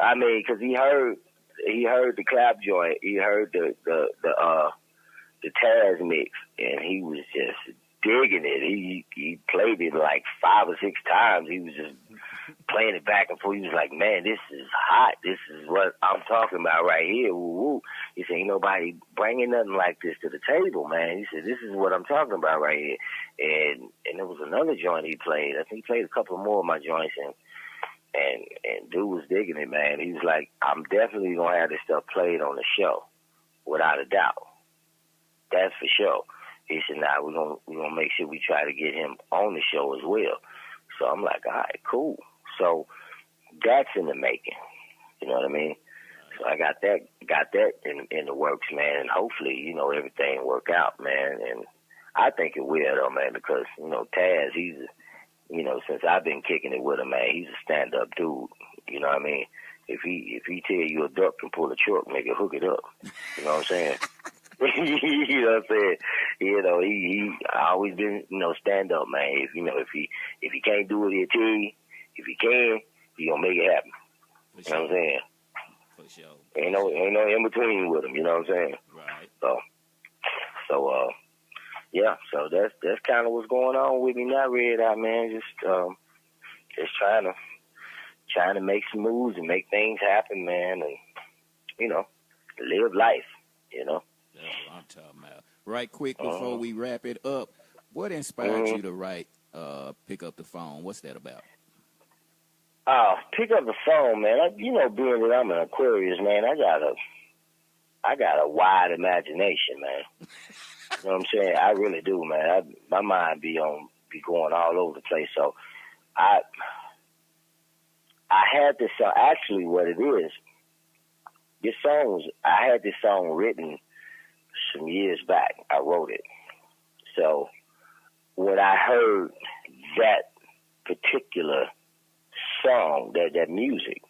he heard the clap joint, he heard the Taz mix, and he was just digging it. He played it like 5 or 6 times. He was just playing it back and forth. He was like, "Man, this is hot. This is what I'm talking about right here." Woo-woo. He said, "Ain't nobody bringing nothing like this to the table, man." He said, "This is what I'm talking about right here." And there was another joint he played. I think he played a couple more of my joints, and dude was digging it, man. He was like, "I'm definitely gonna have this stuff played on the show, without a doubt. That's for sure." He said, "Nah, we're gonna make sure we try to get him on the show as well." So I'm like, "All right, cool." So that's in the making. You know what I mean? So I got that in the works, man, and hopefully, you know, everything work out, man. And I think it will, though, man, because, you know, Taz, he's, you know, since I've been kicking it with him, man, he's a stand-up dude. You know what I mean? If he tell you a duck can pull a truck, nigga, hook it up. You know what I'm saying? You know what I'm saying? You know, he always been, you know, stand-up, man. If he can't do it, he'll tell you. If he can, he gonna make it happen. You know what I'm saying? For sure. Ain't no in between with him. You know what I'm saying? Right. So yeah. So that's kind of what's going on with me now, Redeye, man. Just trying to make some moves and make things happen, man, and you know, live life. You know. That's what I'm talking about. Right quick before we wrap it up, what inspired you to write pick up the phone. What's that about? Pick up the phone, man. Being that I'm an Aquarius, man, I got a wide imagination, man. You know what I'm saying? I really do, man. My mind be going all over the place. So I had this song. Actually, what it is, I had this song written some years back. I wrote it. So when I heard that particular song, that music,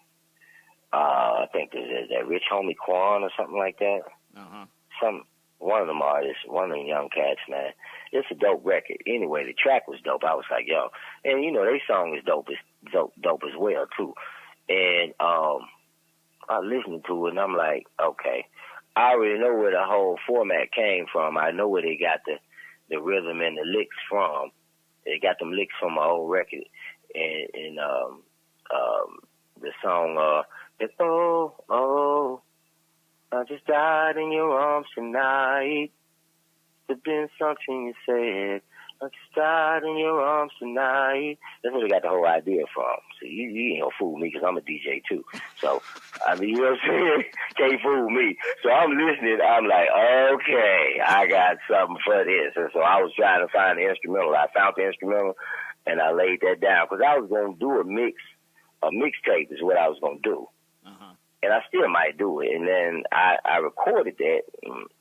I think there's that Rich Homie Quan or something like that. One of them artists, one of them young cats, man. It's a dope record. Anyway, the track was dope. I was like, yo, and they song is dope as well too. And I listened to it and I'm like, okay, I already know where the whole format came from. I know where they got the rhythm and the licks from. They got them licks from my old record, and the song oh, I just died in your arms tonight. There's been something you said. I just died in your arms tonight. That's where they got the whole idea from. So you ain't gonna fool me because I'm a DJ too. So, I mean, you know what I'm saying? Can't fool me. So I'm listening. I'm like, okay, I got something for this. And so I was trying to find the instrumental. I found the instrumental and I laid that down because I was going to do a mixtape is what I was going to do. And I still might do it. And then I recorded that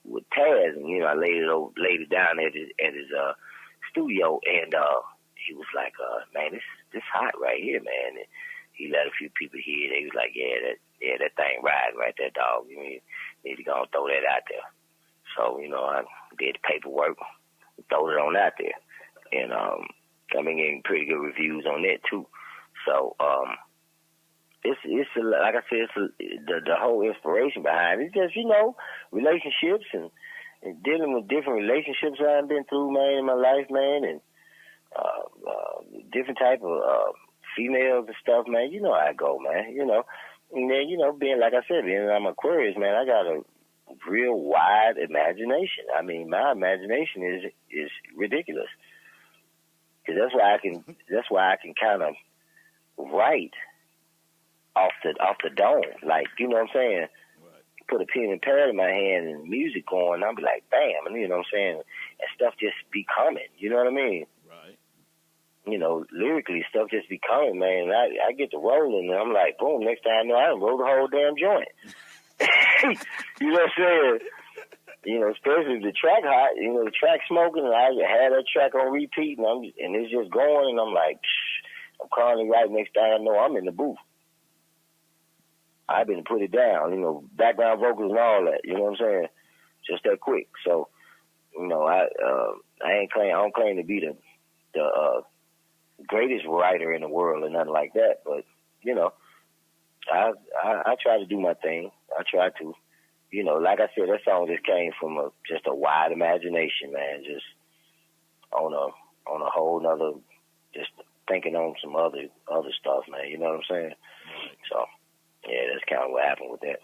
with Taz, and I laid it down at his studio, and he was like, "Man, this hot right here, man." And he let a few people hear it. He was like, "Yeah, that thing riding right there, dog. You need to go and throw that out there." So I did the paperwork, throw it on out there, and I've been getting pretty good reviews on that too. So it's like I said, the whole inspiration behind it. It's just relationships and dealing with different relationships I've been through, man, in my life, man, and different type of females and stuff, man. You know how I go, man. And then being like I said, being I'm Aquarius, man, I got a real wide imagination. I mean, my imagination is ridiculous, because that's why I can kind of write off the dome, like, you know what I'm saying? Right. Put a pen and pad in my hand and music going, I'll be like, bam, and you know what I'm saying? And stuff just be coming, you know what I mean? Right. Lyrically, stuff just be coming, man. And I get to rolling, and I'm like, boom, next time I know, I done rolled the whole damn joint. You know what I'm saying? Especially if the track hot, the track smoking, and I had that track on repeat, and it's just going, and I'm like, I'm calling it right next time I know I'm in the booth. I've been put it down, background vocals and all that, you know what I'm saying? Just that quick. So, I don't claim to be the greatest writer in the world or nothing like that, but, I try to do my thing. I try to, like I said, that song just came from just a wide imagination, man, just on a whole nother, just thinking on some other stuff, man, you know what I'm saying? So, yeah, that's kind of what happened with that.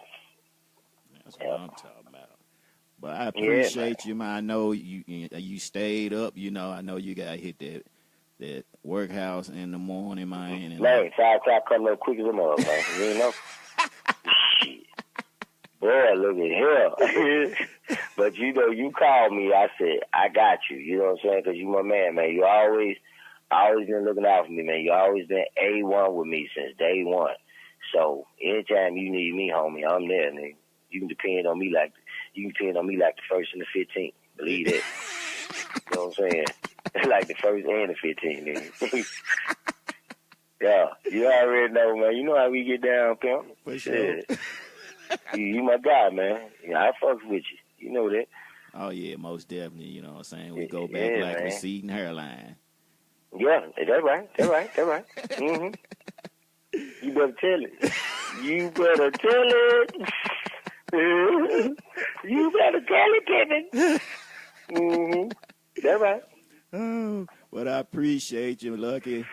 That's what I'm talking about. But I appreciate you, man. I know you stayed up. I know you got to hit that workhouse in the morning, man. And 5 o'clock coming up quick as a mother, man. Shit. Boy, look at him. But, you called me. I said, I got you. You know what I'm saying? Because you my man, man. You always been looking out for me, man. You always been A1 with me since day one. So anytime you need me, homie, I'm there, nigga. You can depend on me like the first and the 15th. Believe that. You know what I'm saying? Like the first and the 15th, nigga. Yeah, you already know, man. You know how we get down, pimp. For sure. Yeah. you my guy, man. I fucks with you. You know that. Oh yeah, most definitely. You know what I'm saying? We go back like man. receding hairline. Yeah, that's right. Mm-hmm. You better tell it. You better tell it, Pippin. Mm-hmm. That's right. Oh, but I appreciate you, Lucky.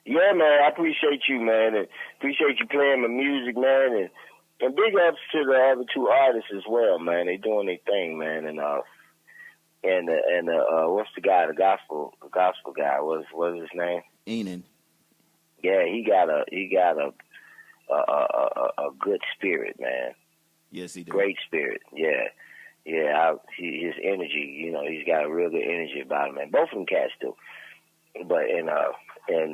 Yeah, man, I appreciate you, man, and appreciate you playing my music, man, and big ups to the other two artists as well, man. They doing their thing, man, and what's the guy, the gospel guy? What's his name? Enin. Yeah, he got a good spirit, man. Yes, he does. Great spirit. Yeah. His energy, you know, he's got a real good energy about him, man. Both of them cats do. But and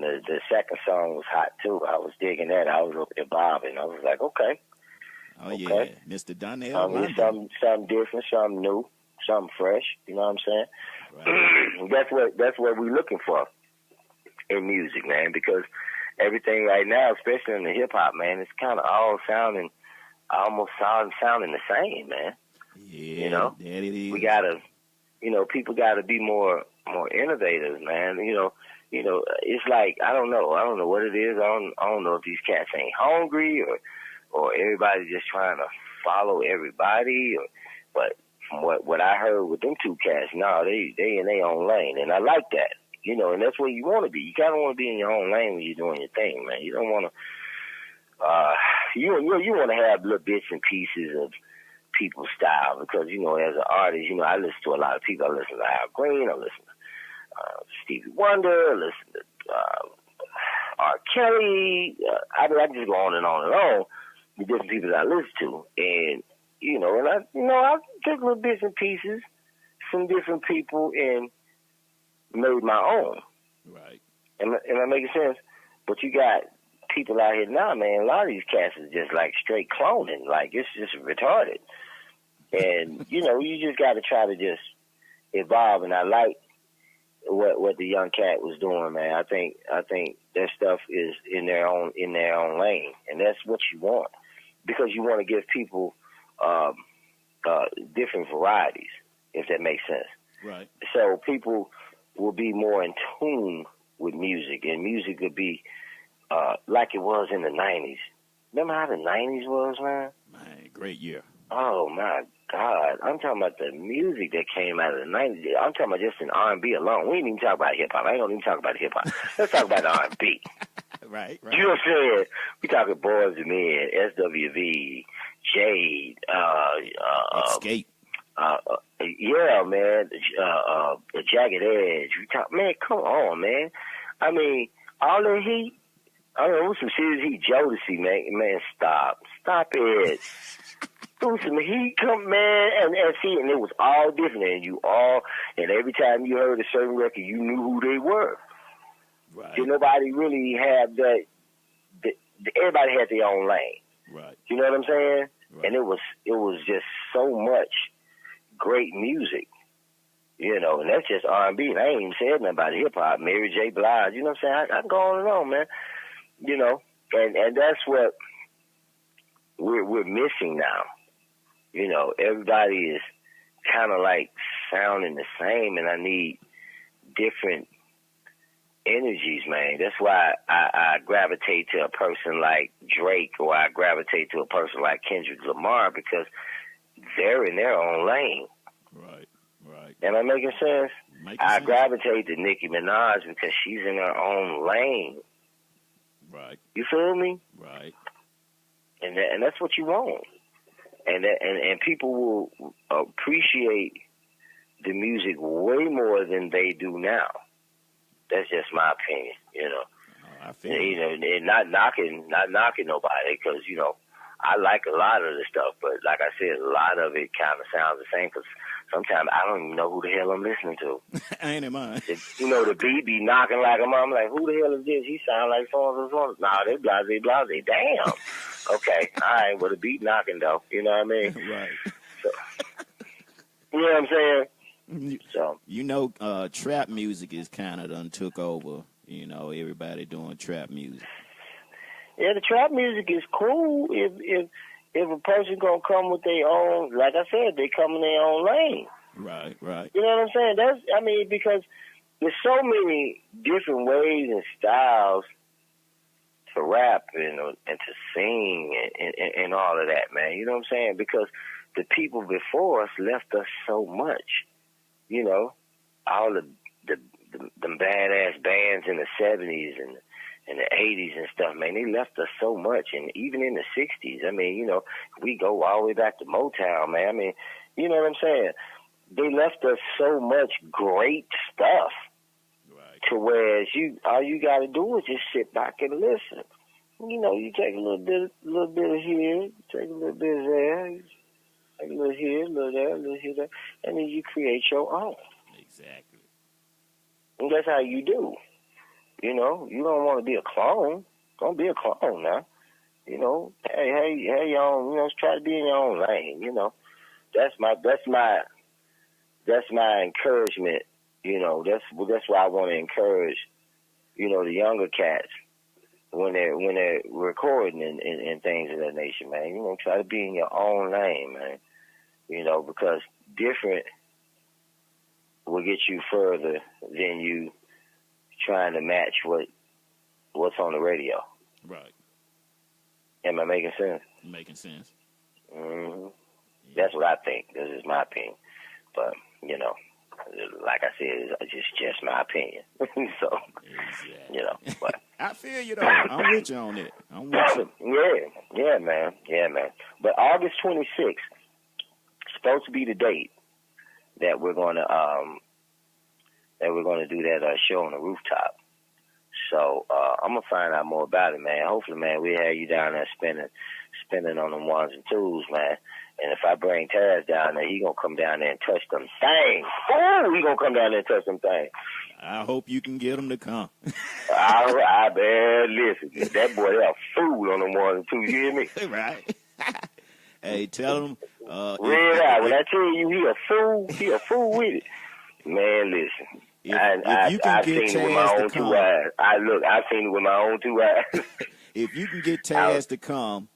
the second song was hot too. I was digging that. I was up there bobbing. I was like, okay. Oh yeah, Mr. Donnell. Something different, something new, something fresh. You know what I'm saying? Right. That's what we're looking for in music, man. Because everything right now, especially in the hip hop, man, it's kind of all sounding the same, man. Yeah, you know, that it is. We gotta, you know, people gotta be more innovative, man. You know, it's like I don't know what it is. I don't know if these cats ain't hungry or everybody's just trying to follow everybody. But from what I heard with them two cats, no, they in their own lane, and I like that. You know, and that's where you want to be. You kind of want to be in your own lane when you're doing your thing, man. You don't want to. You want to have little bits and pieces of people's style because, you know, as an artist, you know, I listen to a lot of people. I listen to Al Green, I listen to Stevie Wonder, I listen to R. Kelly. I can just go on and on and on with different people that I listen to. And, you know, I took little bits and pieces from different people and made my own. Right. Am I making sense? But you got people out here now, man. A lot of these cats is just like straight cloning. Like it's just retarded. And you know, you just got to try to just evolve. And I like what the young cat was doing, man. I think their stuff is in their own lane, and that's what you want because you want to give people different varieties, if that makes sense. Right. So people will be more in tune with music, and music would be like it was in the 90s. Remember how the 90s was, man? Man, great year. Oh, my God. I'm talking about the music that came out of the 90s. I'm talking about just in R&B alone. We ain't even talk about hip-hop. I ain't gonna even talk about hip-hop. Let's talk about R&B. Right. You know what I'm saying? We talking Boys II Men, SWV, Jade, Escape. Yeah, man. The Jagged Edge. We talk, man, come on, man. I mean, all the heat. I mean, it was some serious heat. Jodeci, man, stop it. It was some heat, come, man, and see, and it was all different, and every time you heard a certain record, you knew who they were. Right. So nobody really had that. Everybody had their own lane. Right. You know what I'm saying? Right. And it was just so much great music. You know, and that's just R&B. And I ain't even said nothing about hip hop. Mary J. Blige. You know what I'm saying? I can go on and on, man. You know, and that's what we're missing now. You know, everybody is kind of like sounding the same, and I need different energies, man. That's why I gravitate to a person like Drake, or I gravitate to a person like Kendrick Lamar, because they're in their own lane. Right. Am I making sense? I gravitate to Nicki Minaj because she's in her own lane. Right. You feel me? Right. And that's what you want. And people will appreciate the music way more than they do now. That's just my opinion, you know. Oh, I feel you know, and not knocking nobody, because, you know, I like a lot of the stuff, but like I said, a lot of it kind of sounds the same, because sometimes I don't even know who the hell I'm listening to. Ain't it mine? You know, the beat be knocking like a mom. I'm like, who the hell is this? He sound like so-and-so. Nah, they blase. Damn. Okay, all right, well, the beat knocking, though. You know what I mean? Right. So, you know what I'm saying? So, you know, trap music is kind of done took over. You know, everybody doing trap music. Yeah, the trap music is cool if a person gonna come with their own. Like I said, they come in their own lane. Right. You know what I'm saying? Because there's so many different ways and styles to rap and to sing and all of that, man. You know what I'm saying? Because the people before us left us so much. You know, all the badass bands in the 70s and the 80s and stuff, man, they left us so much. And even in the 60s, I mean, you know, we go all the way back to Motown, man. I mean, you know what I'm saying? they left us so much great stuff. Right. To where all you got to do is just sit back and listen. You know, you take a little bit of here, take a little bit of there, take a little here, a little there, a little here, there, and then you create your own. Exactly. And that's how you do. You know, you don't want to be a clone. Don't be a clone now. You know, hey, your own. You know, try to be in your own lane. You know, that's my encouragement. You know, that's why I want to encourage. You know, the younger cats when they're recording and things of that nature, man. You know, try to be in your own lane, man. You know, because different will get you further than you trying to match what's on the radio. Right. Am I making sense? Making sense. Mm-hmm. Yeah. That's what I think. This is my opinion. But, you know, like I said, it's just my opinion. So, exactly. You know. But I feel you, though. I'm with you on it. I'm with you. Yeah, man. Yeah, man. But August 26th, supposed to be the date that we're going to do that show on the rooftop. So I'm gonna find out more about it, man. Hopefully, man, we have you down there spinning on them ones and twos, man. And if I bring Taz down there, he gonna come down there and touch them things. Oh, he gonna come down there and touch them things. I hope you can get him to come. I bet. Listen, that boy, a fool on them ones and twos. You hear me? Right. Hey, tell him. Redeye, when I tell you he a fool with it. Man, listen. If you can get Taz with my own two eyes. I've seen it with my own 2 eyes. If you can get Taz to come,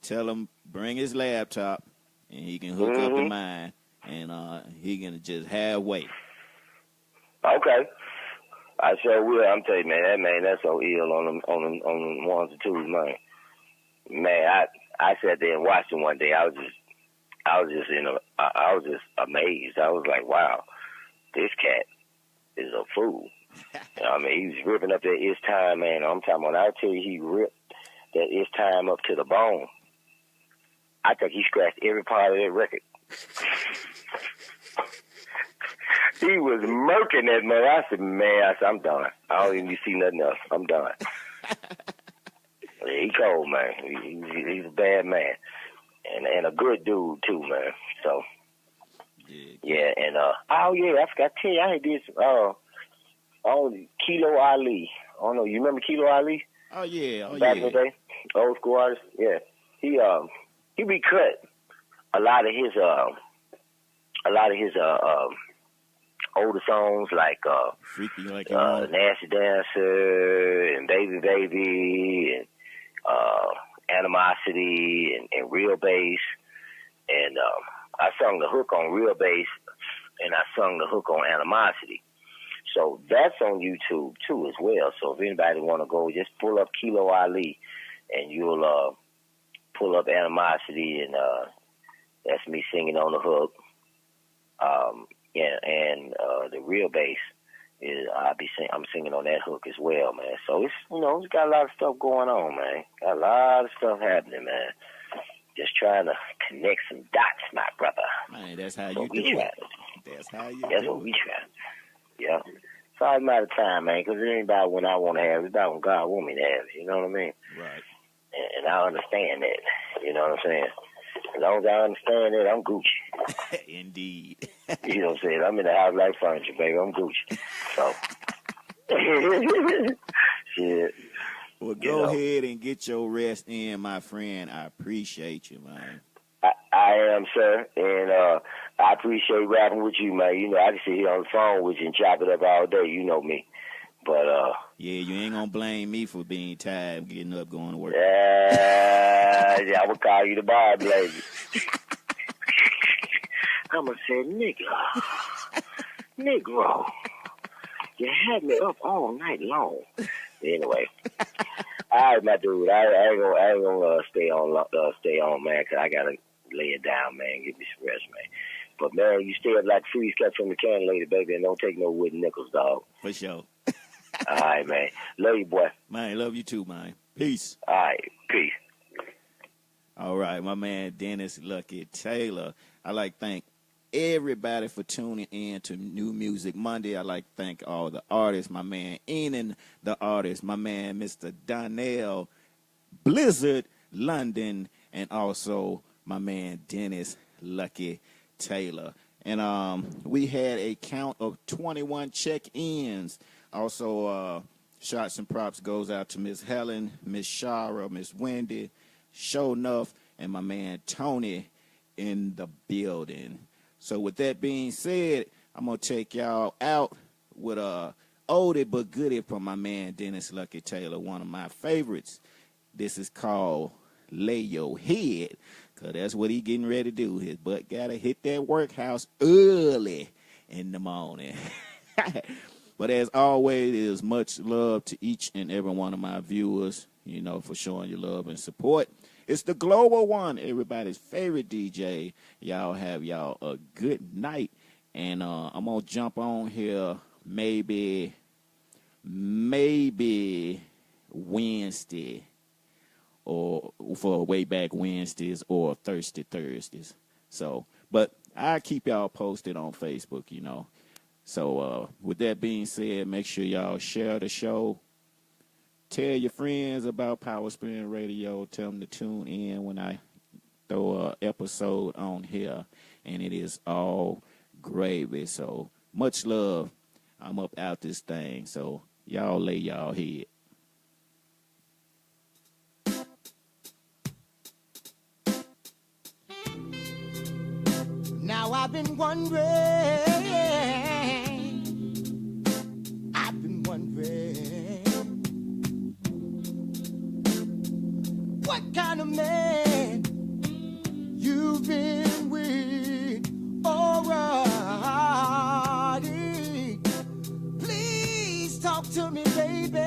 tell him bring his laptop and he can hook up to mine, and he can just halfway. Okay. I sure will. I'm telling you, man, that's so ill on them ones and twos, man. Man, I sat there and watched him one day. I was just amazed. I was like, wow, this cat is a fool. You know what I mean, he was ripping up that It's Time, man. I'm talking about, I tell you, he ripped that It's Time up to the bone. I think he scratched every part of that record. He was murking that man. I said, I'm done. I don't even see nothing else. I'm done. He cold, man. He's a bad man. And a good dude, too, man. So, yeah, and, I forgot to tell you, I did Kilo Ali. I don't know, you remember Kilo Ali? Oh, yeah. Back in the day? Old school artist? Yeah. He recut a lot of his older songs like Freaky Like Nasty Dancer and Baby Baby and Animosity and Real Bass. And I sung the hook on Real Bass and I sung the hook on Animosity. So that's on YouTube too as well. So if anybody want to go, just pull up Kilo Ali and you'll pull up Animosity, and that's me singing on the hook. And the Real Bass is I'm singing on that hook as well, man. So it's it's got a lot of stuff going on, man. Got a lot of stuff happening, man. Just trying to connect some dots, my brother. Man, that's how you do it. That's how you do it. That's what we try. Yeah. It's all a matter of time, man, because it ain't about when I want to have it. It's about when God want me to have it. You know what I mean? Right. And I understand that. You know what I'm saying? As long as I understand that, I'm Gucci. Indeed. You know what I'm saying? I'm in the house like furniture, baby. I'm Gucci. So. Shit. Well, go ahead and get your rest in, my friend. I appreciate you, man. I am, sir, and I appreciate rapping with you, man. You know, I can sit here on the phone with you and chop it up all day. You know me. But, yeah, you ain't gonna blame me for being tired, getting up, going to work. Yeah, I would call you the bar blazer. I'm gonna say, Negro, you had me up all night long. Anyway, all right, my dude, I ain't gonna stay on, man, 'cause I gotta lay it down, man, give me some rest, man. But man, you stay up like freeze cut from the can later, baby, and don't take no wooden nickels, dog. For sure. All right, man. Love you, boy. Man, love you too, man. Peace. All right, peace. All right, my man Dennis Lucky Taylor. I like to thank everybody for tuning in to New Music Monday. I'd like to thank all the artists, my man Enin, the artist, my man Mr. Donnell, Blizzard, London, and also my man Dennis Lucky Taylor. And we had a count of 21 check-ins. Also, shots and props goes out to Miss Helen, Miss Shara, Miss Wendy, Show Enough, and my man Tony in the building. So with that being said, I'm going to take y'all out with a oldie but goodie from my man Dennis Lucky Taylor, one of my favorites. This is called Lay Your Head, because that's what he getting ready to do. His butt got to hit that workhouse early in the morning. But as always, it is much love to each and every one of my viewers, you know, for showing your love and support. It's the global one, everybody's favorite DJ. Y'all have y'all a good night. And I'm going to jump on here maybe Wednesday, or for way back Wednesdays or Thirsty Thursdays. So, but I keep y'all posted on Facebook, you know. So with that being said, make sure y'all share the show. Tell your friends about Power Spin Radio. Tell them to tune in when I throw an episode on here. And it is all gravy. So much love. I'm up out this thing. So y'all lay y'all head. Now I've been wondering, what kind of man you've been with already. Please talk to me, baby,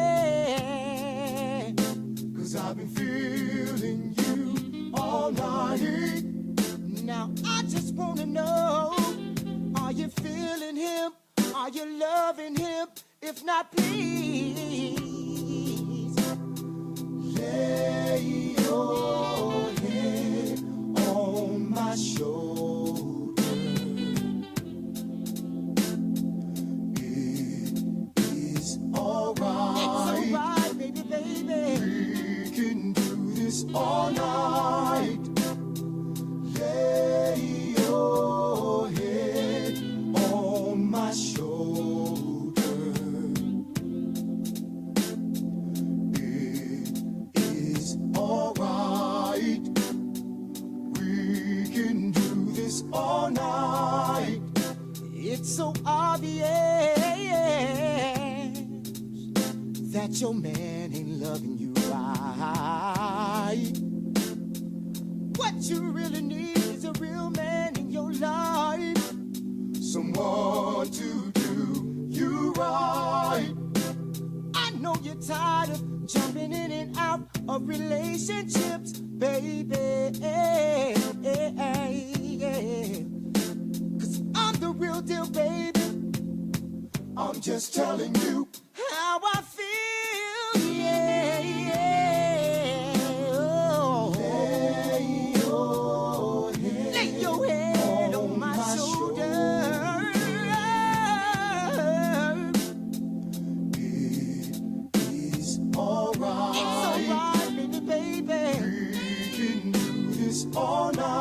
'cause I've been feeling you all night. Now I just wanna know, are you feeling him? Are you loving him? If not, please lay your head on my shoulder. It is alright. It's alright, baby, baby. We can do this all night. Lay your head on my shoulder. It is alright. We can do this all night. It's so obvious that your man ain't loving you right. What you really need is a real man in your life. Someone to do you right. I know you're tired of jumping in and out of relationships, baby. 'Cause I'm the real deal, baby. I'm just telling you how I feel, yeah, yeah. Oh. Lay your head on my shoulder. It is alright. It's alright, baby, baby. We can do this all night.